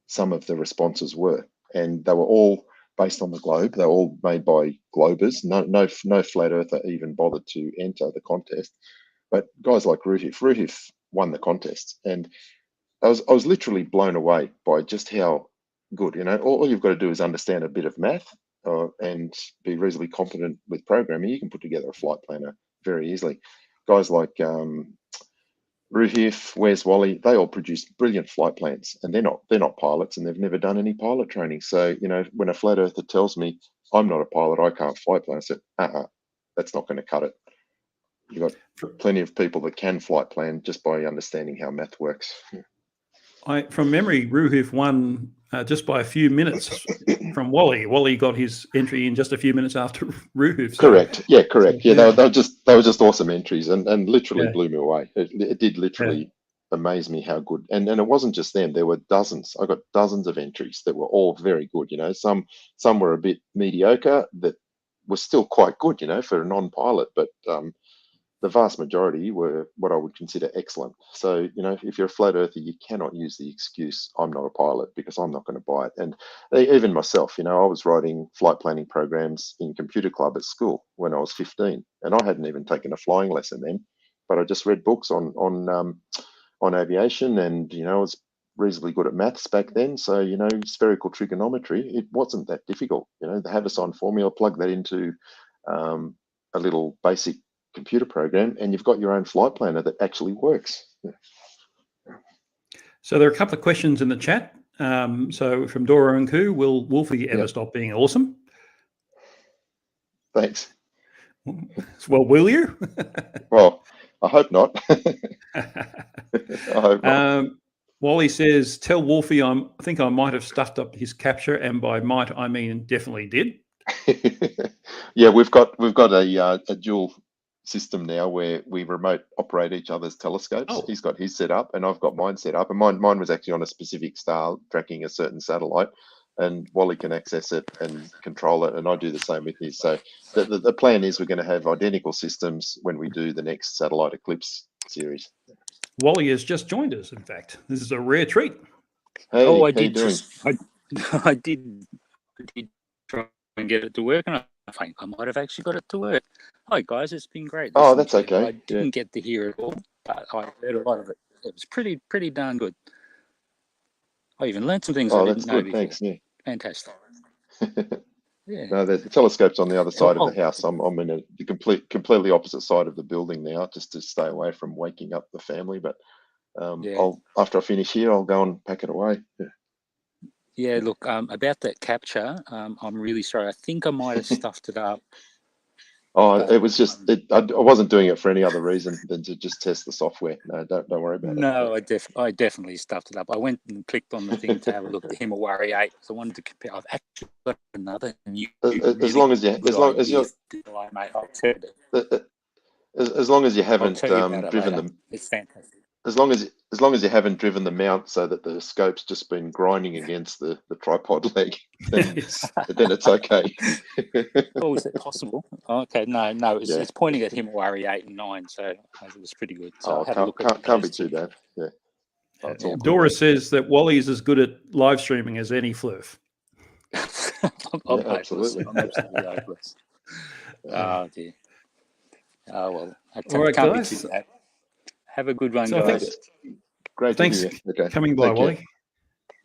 some of the responses were, and they were all based on the globe. They're all made by Globers. No flat earther even bothered to enter the contest. But guys like Ruhif won the contest, and I was literally blown away by just how good. All you've got to do is understand a bit of math and be reasonably competent with programming. You can put together a flight planner very easily. Guys like Ruhif, Where's Wally? They all produce brilliant flight plans, and they're not pilots, and they've never done any pilot training. So when a flat earther tells me I'm not a pilot, I can't flight plan, I said, that's not going to cut it. You've got plenty of people that can flight plan just by understanding how math works. From memory, Ruhif won just by a few minutes from Wally. Wally got his entry in just a few minutes after Ruhif. So. Correct. Yeah, correct. Yeah, they were just awesome entries, and literally blew me away. It did literally amaze me how good. And it wasn't just them. There were dozens. I got dozens of entries that were all very good. Some were a bit mediocre that were still quite good, for a non-pilot, but the vast majority were what I would consider excellent. So, if you're a flat earther, you cannot use the excuse, I'm not a pilot, because I'm not going to buy it. And even myself, I was writing flight planning programs in computer club at school when I was 15, and I hadn't even taken a flying lesson then, but I just read books on aviation, and, I was reasonably good at maths back then, so you know, spherical trigonometry, it wasn't that difficult. You know, the Havison formula, plug that into a little basic computer program, and you've got your own flight planner that actually works. Yeah. So there are a couple of questions in the chat. So from Dora and Koo, will Wolfie ever stop being awesome? Thanks. Well, will you? Well, I hope not. I hope not. Wally says, tell Wolfie I think I might have stuffed up his capture, and by might I mean definitely did. Yeah, we've got a dual system now where we remote operate each other's telescopes. Oh. He's got his set up and I've got mine set up, and mine was actually on a specific star tracking a certain satellite, and Wally can access it and control it, and I do the same with his. So the plan is we're going to have identical systems when we do the next satellite eclipse series. Wally has just joined us, in fact. This is a rare treat. Hey, oh, how you doing? I did try and get it to work, and I think I might have actually got it to work. Hi guys, it's been great. Oh, that's listening to you. okay. I didn't get to hear it all, but I heard a lot of it. It was pretty darn good. I even learned some things I didn't know before. Thanks. Yeah. Fantastic. Yeah. No, the telescope's on the other side of the house. I'm in the completely opposite side of the building now, just to stay away from waking up the family. But after I finish here, I'll go and pack it away. Yeah. Yeah, look, about that capture, I'm really sorry. I think I might have stuffed it up. Oh, it was just I wasn't doing it for any other reason than to just test the software. No, don't worry about it. No, I definitely stuffed it up. I went and clicked on the thing to have a look at the Himawari 8. So I wanted to compare. I've actually got another new. As long as you haven't driven them. It's fantastic. As long as you haven't driven the mount so that the scope's just been grinding against the tripod leg, then it's okay. Oh, is that possible? Okay, no, it's pointing at Himawari 8 and 9, so it was pretty good. So can't be too bad. Yeah. Dora says that Wally is as good at live streaming as any floof. I'm absolutely hopeless. Oh dear. Oh well. All right, guys. Have a good one, guys. Great. Thanks for coming by, Wally.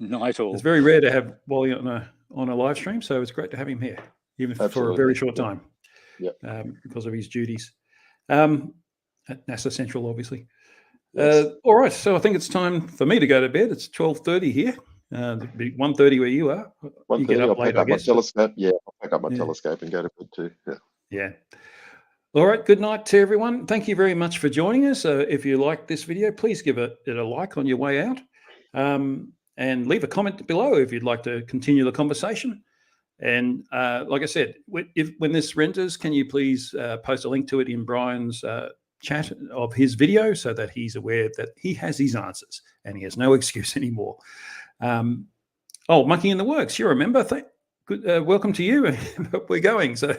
Not at all. It's very rare to have Wally on a live stream, so it's great to have him here, even for a very short time. Yeah. Because of his duties at NASA Central, obviously. Yes. All right, so I think it's time for me to go to bed. It's 12:30 here. 1:30 where you are. 1:30. You get up I'll late, pack up I guess. my telescope. Yeah, I'll pack up my telescope and go to bed too. Yeah. Yeah. All right, good night to everyone. Thank you very much for joining us. If you like this video, please give it a like on your way out, and leave a comment below if you'd like to continue the conversation. And like I said, when this renders, can you please post a link to it in Brian's chat of his video so that he's aware that he has his answers and he has no excuse anymore. Monkey in the Works, you remember? Good, welcome to you. We're going, so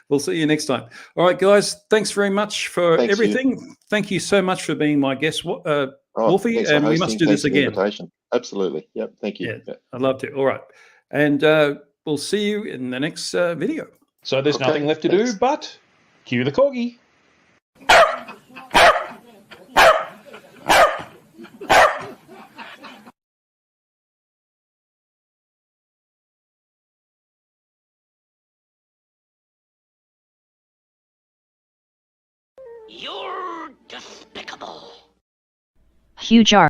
we'll see you next time. All right, guys, thanks very much for everything. Thank you so much for being my guest, Wolfie, and we must do this again. Absolutely. Yep. Thank you. Yeah, I'd love to. All right. And we'll see you in the next video. So there's nothing left to do but cue the corgi. You're despicable. HUGH JARSZ.